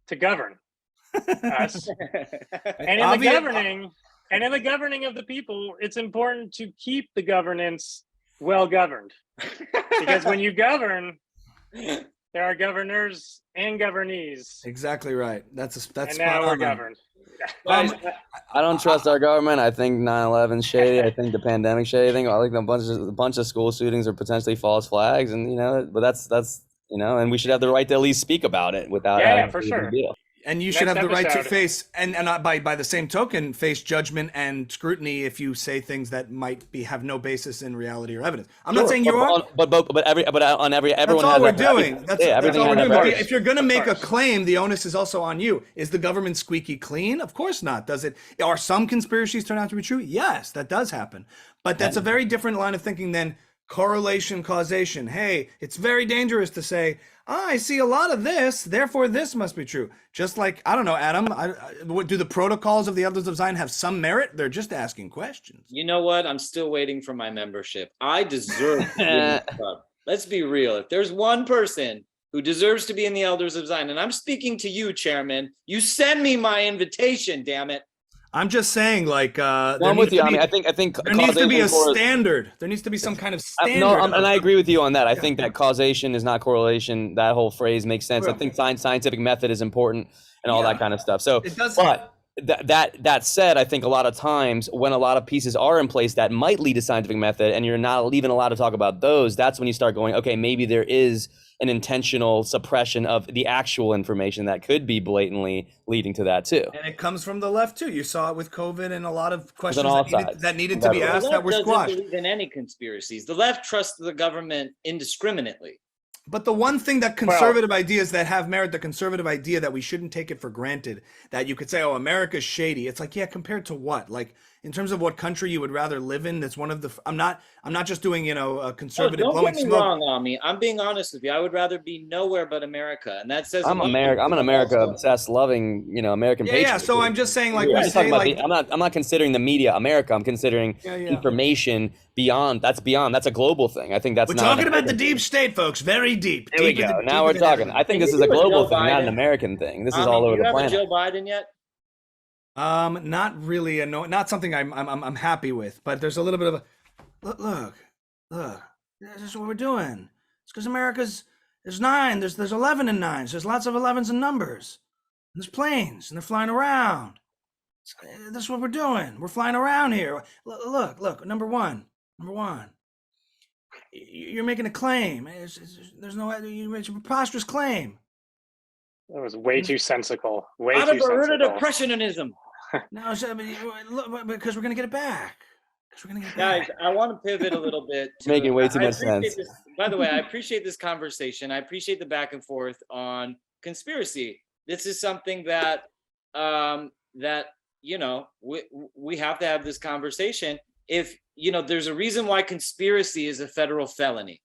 to govern us. And in the governing of the people, it's important to keep the governance well governed. Because when you govern, there are governors and governees. Exactly right. That's and now we're governed. I don't trust our government. I think 9/11 shady. I think the pandemic shady. I think a bunch of school shootings are potentially false flags, and but that's and we should have the right to at least speak about it without having for sure. Deal. And you should have the right to face and not by the same token face judgment and scrutiny if you say things that might have no basis in reality or evidence. I'm not saying you are, but everyone. That's all we're doing. That's all we're doing. But if you're going to make a claim, the onus is also on you. Is the government squeaky clean? Of course not. Does it? Are some conspiracies turn out to be true? Yes, that does happen. But that's a very different line of thinking than correlation, causation. Hey, it's very dangerous to say, I see a lot of this, therefore this must be true. Just like, I don't know, Adam, do the protocols of the Elders of Zion have some merit? They're just asking questions. You know what? I'm still waiting for my membership. I deserve to be in the club. Let's be real. If there's one person who deserves to be in the Elders of Zion, and I'm speaking to you, Chairman, you send me my invitation, damn it. I'm just saying, like, I'm with you. I mean, I think there needs to be a causation standard. There needs to be some kind of standard. and I agree with you on that. I think that causation is not correlation. That whole phrase makes sense. I think scientific method is important and all that kind of stuff. So, It does. but that said, I think a lot of times when a lot of pieces are in place that might lead to scientific method, and you're not even allowed to talk about those, that's when you start going, okay, maybe there is an intentional suppression of the actual information that could be blatantly leading to that too. And it comes from the left too. You saw it with COVID and a lot of questions all that needed to be asked that were The left squashed. doesn't believe in any conspiracies. The left trusts the government indiscriminately. But the one thing that conservative ideas that have merit, the conservative idea that we shouldn't take it for granted, that you could say, oh, America's shady. It's like, yeah, compared to what? Like, in terms of what country you would rather live in, that's one of the, I'm not just doing, a conservative Don't blowing get me smoke. wrong, Ami. I'm being honest with you. I would rather be nowhere but America. And that says I'm an America obsessed, loving, American Yeah, patriot. yeah. So I'm just saying, like, I'm we just say, talking about like, I'm not considering the media America. I'm considering information beyond. That's a global thing. I think that's we're not talking about the deep state, folks. Very deep. There we Deeper go. than- Now we're deeper than talking. ever. I think Hey, this you is a do a global Joe thing, not an Biden. American thing. This is Ami, all over you the have a planet. Joe Biden yet? Not really. Not something I'm happy with. But there's a little bit of a look. This is what we're doing. It's because there's 9. There's 11 and 9s. There's lots of 11s and numbers. And there's planes and they're flying around. That's what we're doing. We're flying around here. Look. Number one. You're making a claim. There's no. You made a preposterous claim. That was way too sensical. Way Out too of the root of sensical. depressionism. No, look, because we're gonna get it back. Guys, I want to pivot a little bit. Making way too I much appreciate sense. this- By the way, I appreciate this conversation. I appreciate the back and forth on conspiracy. This is something that we have to have this conversation. If there's a reason why conspiracy is a federal felony,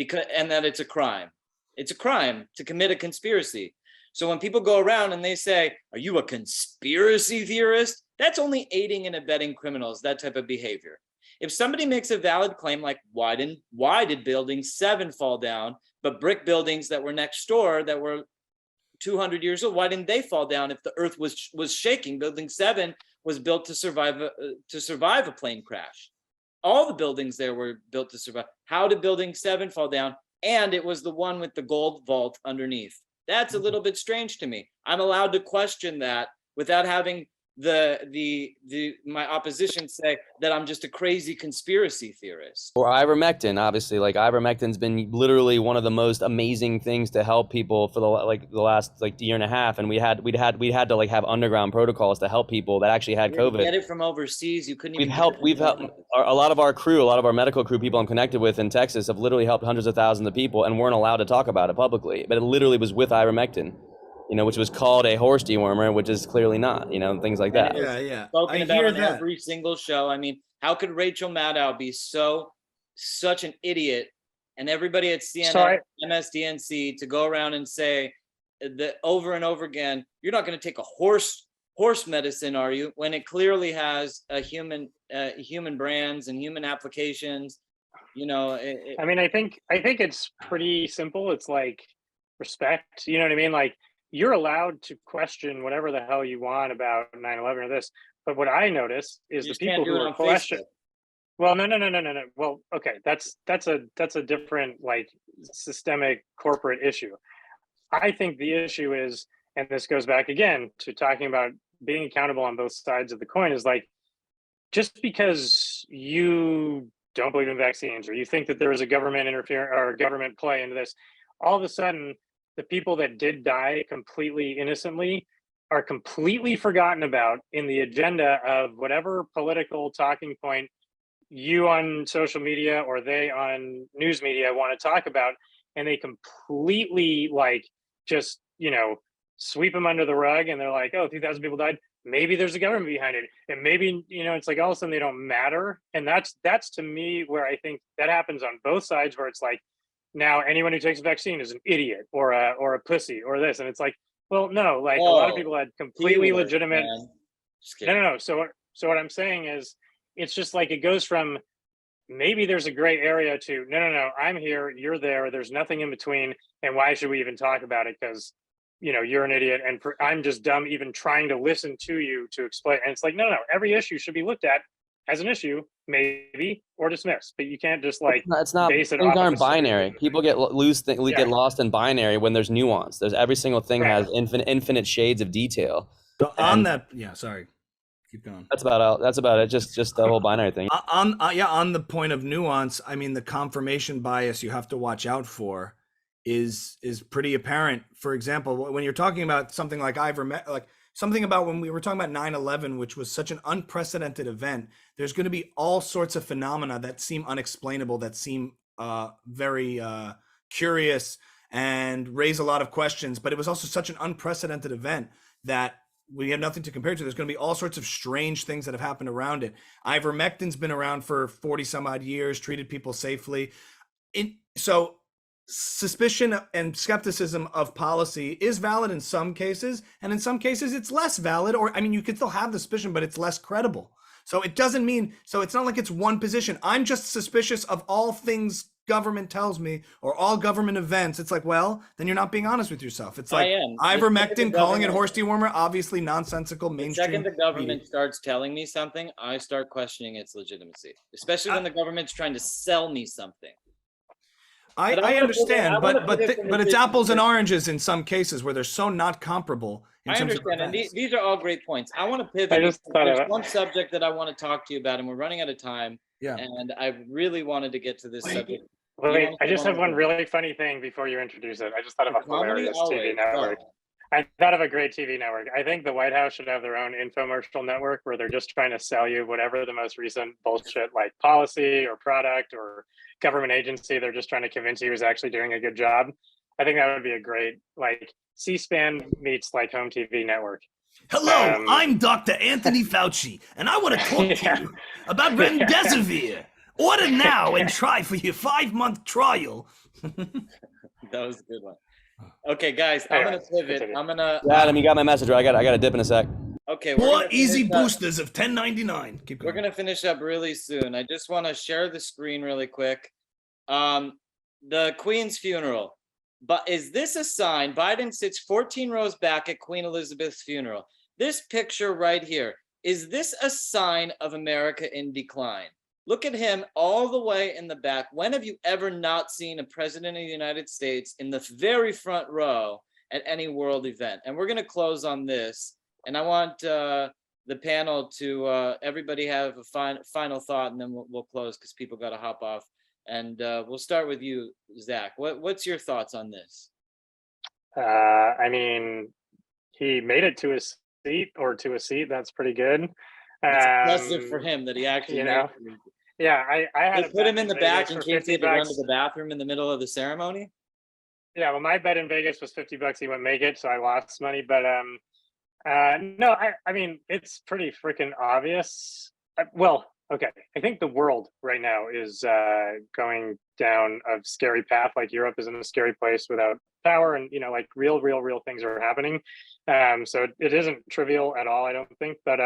and that it's a crime. It's a crime to commit a conspiracy. So when people go around and they say, "Are you a conspiracy theorist?" That's only aiding and abetting criminals, that type of behavior. If somebody makes a valid claim like, why did building 7 fall down, but brick buildings that were next door that were 200 years old, why didn't they fall down if the earth was shaking? Building 7 was built to survive a plane crash. All the buildings there were built to survive. How did building 7 fall down? And it was the one with the gold vault underneath. That's a little bit strange to me. I'm allowed to question that without having my opposition say that I'm just a crazy conspiracy theorist. Or ivermectin, obviously, like ivermectin's been literally one of the most amazing things to help people for the last year and a half, and we had to have underground protocols to help people that actually had COVID. Get it from overseas. You couldn't. We've helped a lot of our crew, a lot of our medical crew, people I'm connected with in Texas, have literally helped hundreds of thousands of people and weren't allowed to talk about it publicly. But it literally was with ivermectin, which was called a horse dewormer, which is clearly not, things like that. Yeah. Spoken I about hear on that. every single show. I mean, how could Rachel Maddow be such an idiot, and everybody at CNN, MSDNC to go around and say that over and over again, you're not going to take a horse medicine, are you? When it clearly has a human brands and human applications. I mean, I think it's pretty simple. It's like respect. You know what I mean? Like, you're allowed to question whatever the hell you want about 9/11 or this. But what I notice is the people who are questioning. Well, no. Well, okay, that's a different systemic corporate issue. I think the issue is, and this goes back again to talking about being accountable on both sides of the coin, is like, just because you don't believe in vaccines or you think that there is a government interference or government play into this, all of a sudden the people that did die completely innocently are completely forgotten about in the agenda of whatever political talking point you on social media or they on news media want to talk about, and they completely just sweep them under the rug, and they're like, oh, 3,000 people died. maybe there's a government behind it, and maybe, it's like all of a sudden they don't matter. And that's to me where I think that happens on both sides, where it's like, now anyone who takes a vaccine is an idiot or a pussy or this. And it's like, well, no, like a lot of people had completely Keyword, legitimate. man. Just kidding. No. So what I'm saying is, it's just like, it goes from maybe there's a gray area to no, I'm here, you're there, there's nothing in between, and why should we even talk about it? Because you're an idiot, and I'm just dumb even trying to listen to you to explain. And it's like, no, every issue should be looked at as an issue, maybe, or dismissed, but you can't just like It's not base it things off of aren't a certain- binary. People get get lost in binary when there's nuance. There's every single thing Right. has infinite shades of detail. So on that, sorry, keep going. That's about it. Just the whole binary thing. On the point of nuance, I mean, the confirmation bias you have to watch out for is pretty apparent. For example, when you're talking about something like something about when we were talking about 9/11, which was such an unprecedented event, there's going to be all sorts of phenomena that seem unexplainable, that seem very curious and raise a lot of questions. But it was also such an unprecedented event that we have nothing to compare to. There's going to be all sorts of strange things that have happened around it. Ivermectin's been around for 40 some odd years, treated people safely. So suspicion and skepticism of policy is valid in some cases, and in some cases it's less valid, or I mean, you could still have the suspicion, but it's less credible. So it doesn't mean, so it's not like it's one position. I'm just suspicious of all things government tells me, or all government events. It's like, well, then you're not being honest with yourself. It's like ivermectin, calling it horse dewormer, obviously nonsensical, mainstream. The second the government starts telling me something, I start questioning its legitimacy, especially when the government's trying to sell me something. I understand, but it's apples and oranges in some cases where they're so not comparable. I understand, and these are all great points. I want to pivot. There's one subject that I want to talk to you about, and we're running out of time. Yeah. And I really wanted to get to this subject. Wait, I just have one really funny thing before you introduce it. I just thought of a hilarious TV network. I thought of a great TV network. I think the White House should have their own infomercial network where they're just trying to sell you whatever the most recent bullshit, like policy or product or government agency, they're just trying to convince you is actually doing a good job. I think that would be a great, like, C-SPAN meets like home TV network. Hello, I'm Dr. Anthony Fauci, and I want to talk to you about remdesivir. Order now and try for your 5-month trial. That was a good one. Okay, guys, I'm gonna pivot. Adam, you got my message, right? I got to dip in a sec. Okay. Four easy boosters of 1099. Keep going. We're gonna finish up really soon. I just want to share the screen really quick. The Queen's funeral. But is this a sign? Biden sits 14 rows back at Queen Elizabeth's funeral. This picture right here, is this a sign of America in decline? Look at him all the way in the back. When have you ever not seen a president of the United States in the very front row at any world event? And we're going to close on this. And I want the panel to everybody have a final thought, and then we'll close because people got to hop off. And we'll start with you, Zach. What's your thoughts on this? I mean, he made it to his seat or to a seat. That's pretty good. It's impressive for him that he actually, Yeah, I had to put him in the back in case he had to run to the bathroom in the middle of the ceremony. Yeah, well, my bet in Vegas was $50. He wouldn't make it, so I lost money. But no, I mean, it's pretty freaking obvious. Well, okay, I think the world right now is going down a scary path. Like Europe is in a scary place without power, and like real things are happening. So it isn't trivial at all, I don't think. But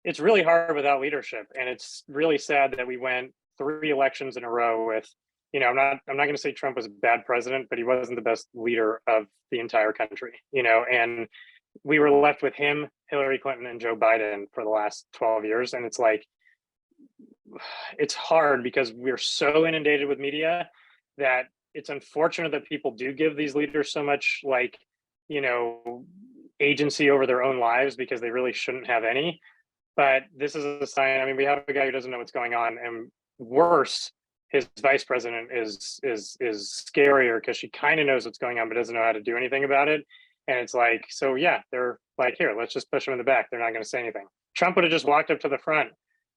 it's really hard without leadership, and it's really sad that we went 3 elections in a row with, I'm not going to say Trump was a bad president, but he wasn't the best leader of the entire country, and we were left with him, Hillary Clinton, and Joe Biden for the last 12 years. And it's like, it's hard because we're so inundated with media that it's unfortunate that people do give these leaders so much, like, agency over their own lives, because they really shouldn't have any. But this is a sign. I mean, we have a guy who doesn't know what's going on, and worse, his vice president is scarier because she kind of knows what's going on but doesn't know how to do anything about it. And it's like, so yeah, they're like, here, let's just push him in the back. They're not going to say anything. Trump would have just walked up to the front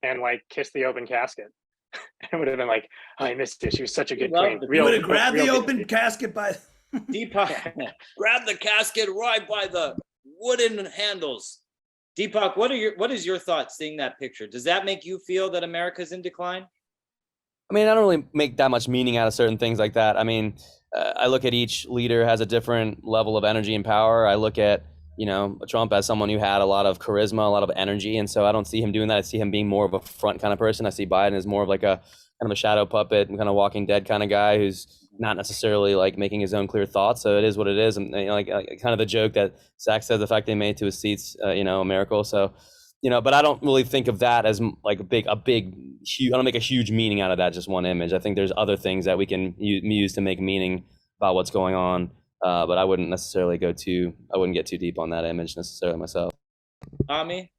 and like kissed the open casket. It would have been like, oh, I missed it. She was such a good queen. You would have grabbed the open casket by Deepak, grab the casket right by the wooden handles. Deepak, what is your thought seeing that picture? Does that make you feel that America's in decline? I mean, I don't really make that much meaning out of certain things like that. I mean, I look at each leader has a different level of energy and power. I look at, Trump as someone who had a lot of charisma, a lot of energy. And so I don't see him doing that. I see him being more of a front kind of person. I see Biden as more of like a kind of a shadow puppet and kind of Walking Dead kind of guy who's not necessarily like making his own clear thoughts. So it is what it is. And like kind of the joke that Zach said, the fact they made to his seats, a miracle. So, but I don't really think of that as like huge, I don't make a huge meaning out of that, just one image. I think there's other things that we can use to make meaning about what's going on. But I wouldn't necessarily get too deep on that image necessarily myself. Ami,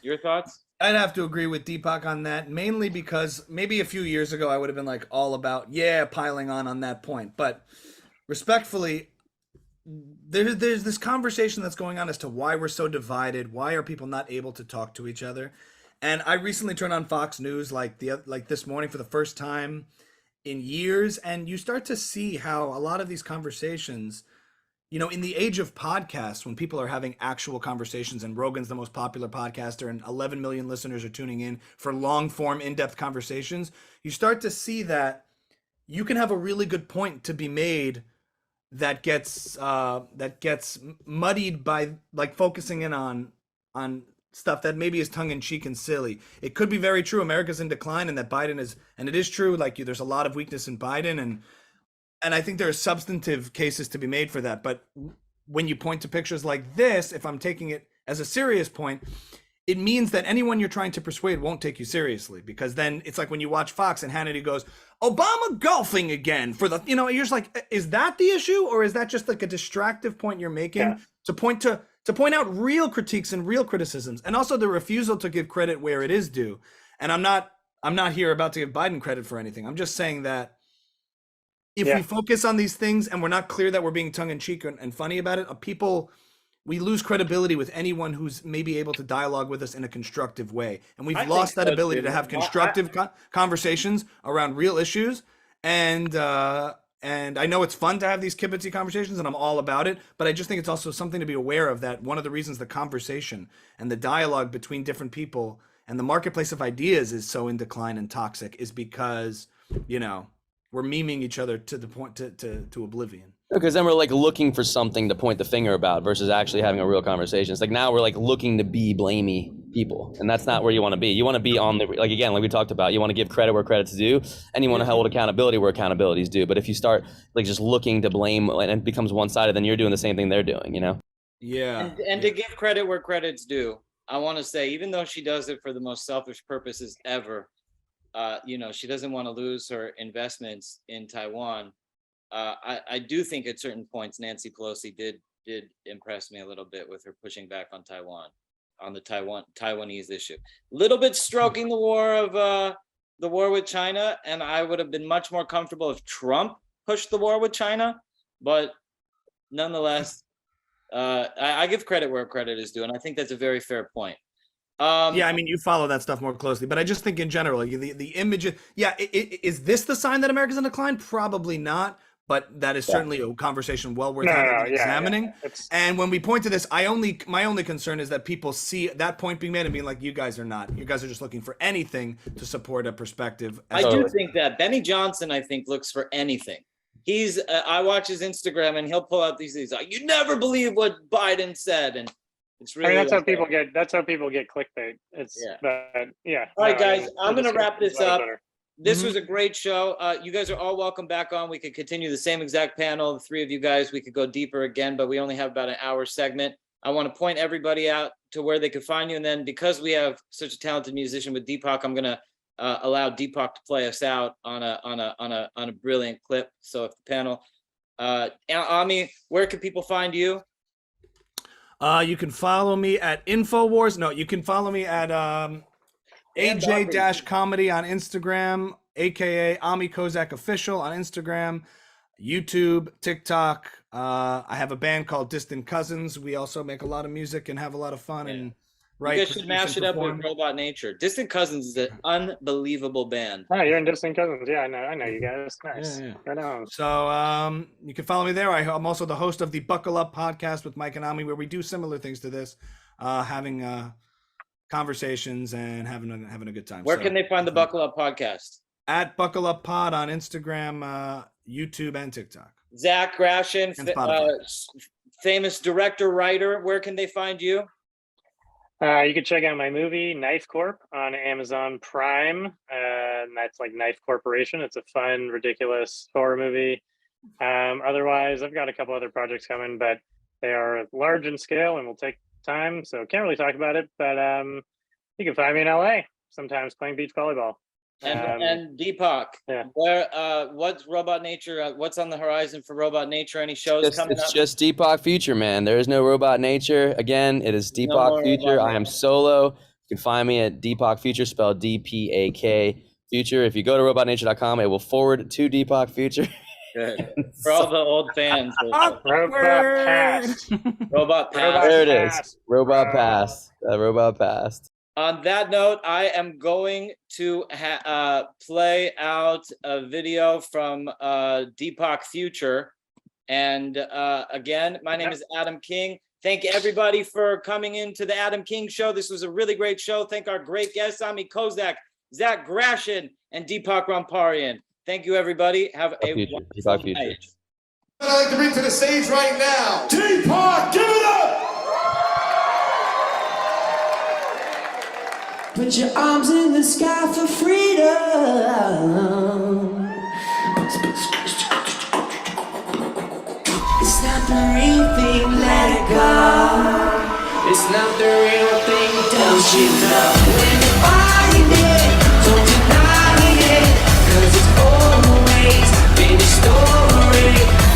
your thoughts? I'd have to agree with Deepak on that, mainly because maybe a few years ago I would have been like all about, piling on that point. But respectfully, there's this conversation that's going on as to why we're so divided. Why are people not able to talk to each other? And I recently turned on Fox News like this morning for the first time in years, and you start to see how a lot of these conversations, in the age of podcasts, when people are having actual conversations, and Rogan's the most popular podcaster and 11 million listeners are tuning in for long form, in-depth conversations, you start to see that you can have a really good point to be made that gets muddied by like focusing in on stuff that maybe is tongue-in-cheek and silly. It could be very true America's in decline and that Biden is, and it is true, like there's a lot of weakness in Biden, and I think there are substantive cases to be made for that. But when you point to pictures like this, if I'm taking it as a serious point, it means that anyone you're trying to persuade won't take you seriously, because then it's like when you watch Fox and Hannity goes, Obama golfing again for the, you're just like, is that the issue? Or is that just like a distractive point you're making to point out real critiques and real criticisms, and also the refusal to give credit where it is due. And I'm not here about to give Biden credit for anything. I'm just saying that if we focus on these things and we're not clear that we're being tongue-in-cheek and funny about it, we lose credibility with anyone who's maybe able to dialogue with us in a constructive way. And we've lost that ability to have constructive conversations around real issues. And I know it's fun to have these kibitzy conversations, and I'm all about it, but I just think it's also something to be aware of, that one of the reasons the conversation and the dialogue between different people and the marketplace of ideas is so in decline and toxic is because, we're memeing each other to the point to oblivion. Because then we're like looking for something to point the finger about versus actually having a real conversation. It's like now we're like looking to be blamey people, and that's not where you want to be. You want to be on the, like we talked about, you want to give credit where credit's due, and you want to hold accountability where accountability is due. But if you start like just looking to blame and it becomes one-sided, then you're doing the same thing they're doing, Yeah. And to give credit where credit's due, I want to say, even though she does it for the most selfish purposes ever, she doesn't want to lose her investments in Taiwan. I do think at certain points Nancy Pelosi did impress me a little bit with her pushing back on Taiwan, on the Taiwanese issue. A little bit stroking the war with China, and I would have been much more comfortable if Trump pushed the war with China. But nonetheless, I give credit where credit is due, and I think that's a very fair point. I mean, you follow that stuff more closely, but I just think in general, the image, is this the sign that America's in decline? Probably not, but that is certainly a conversation well worth examining. And when we point to this, my only concern is that people see that point being made and being like, you guys are just looking for anything to support a perspective. I do think that Benny Johnson, looks for anything. He's, I watch his Instagram and he'll pull out these like, you never believe what Biden said. And it's really, that's how people get clickbait. All right, guys, I'm going to wrap this up. This was a great show. You guys are all welcome back on. We could continue the same exact panel. The three of you guys, we could go deeper again, but we only have about an hour segment. I want to point everybody out to where they could find you. And then because we have such a talented musician with Deepak, I'm going to allow Deepak to play us out on a brilliant clip. So if the panel, Ami, where can people find you? You can follow me at Infowars. No, you can follow me at AJ-Comedy on Instagram, aka Ami Kozak Official on Instagram, YouTube, TikTok. I have a band called Distant Cousins. We also make a lot of music and have a lot of fun and write. You guys should mash it up with Robot Nature. Distant Cousins is an unbelievable band. Oh, you're in Distant Cousins. Yeah, I know you guys. Nice. Yeah. Right on. So you can follow me there. I'm also the host of the Buckle Up podcast with Mike and Ami, where we do similar things to this, having conversations and having a good time. Where So, can they find the Buckle Up podcast? at Buckle Up Pod on Instagram, YouTube, and TikTok. Zach Grashin, And Spotify. famous director, writer. Where can they find you? You can check out my movie Knife Corp on Amazon Prime. And that's like Knife Corporation. It's a fun, ridiculous horror movie. Otherwise, I've got a couple other projects coming, but they are large in scale and will take time, so can't really talk about it. But you can find me in LA sometimes playing beach volleyball. And Deepak, yeah. where what's Robot Nature? What's on the horizon for Robot Nature? Any shows coming It's up? just Deepak Future, man. There is no Robot Nature. Again, it is No Deepak more Future. Robot I am solo. You can find me at Deepak Future, spelled DPAK Future. If you go to robotnature.com, it will forward to Deepak Future. Good. For all the old fans. Robot Pass. Robot Pass. Robot There it is. Pass. Robot Passed. Robot Passed. On that note, I am going to play out a video from Deepak Future. And again, my name is Adam King. Thank everybody for coming into the Adam King Show. This was a really great show. Thank our great guests, Ami Kozak, Zach Grashin, and Deepak Ramapriyan. Thank you, everybody. Have a wonderful Deepak Future. night. I'd like to bring to the stage right now, Deepak, give it up! Put your arms in the sky for freedom. It's not the real thing, let it go. It's not the real thing, don't you know? When you find it, don't deny it, 'cause it's always been your story.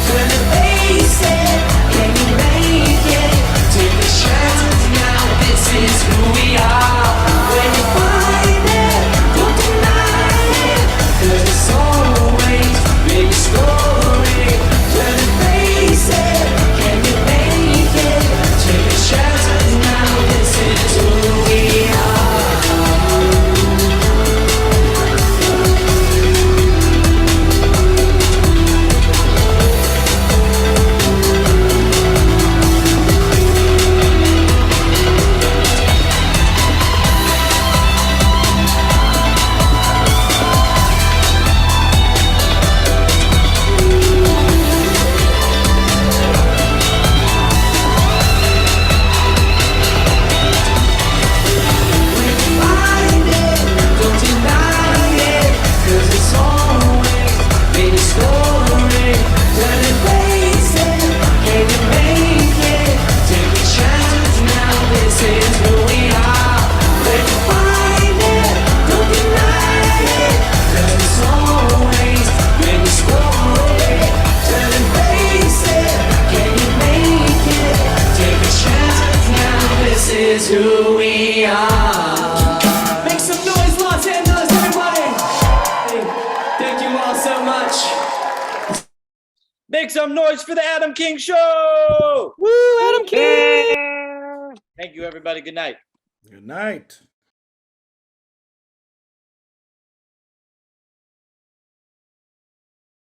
Turn and face it, can you make it? Take the chance now, this is who we are. When you find it, don't deny it, 'cause it's always been your story. Turn and face it, can you make it? Take a chance now, this is who we are. Is who we are. Make some noise, Los Angeles, everybody! Thank you all so much. Make some noise for the Adam King Show! Woo, Adam King! Thank you, everybody. Good night. Good night.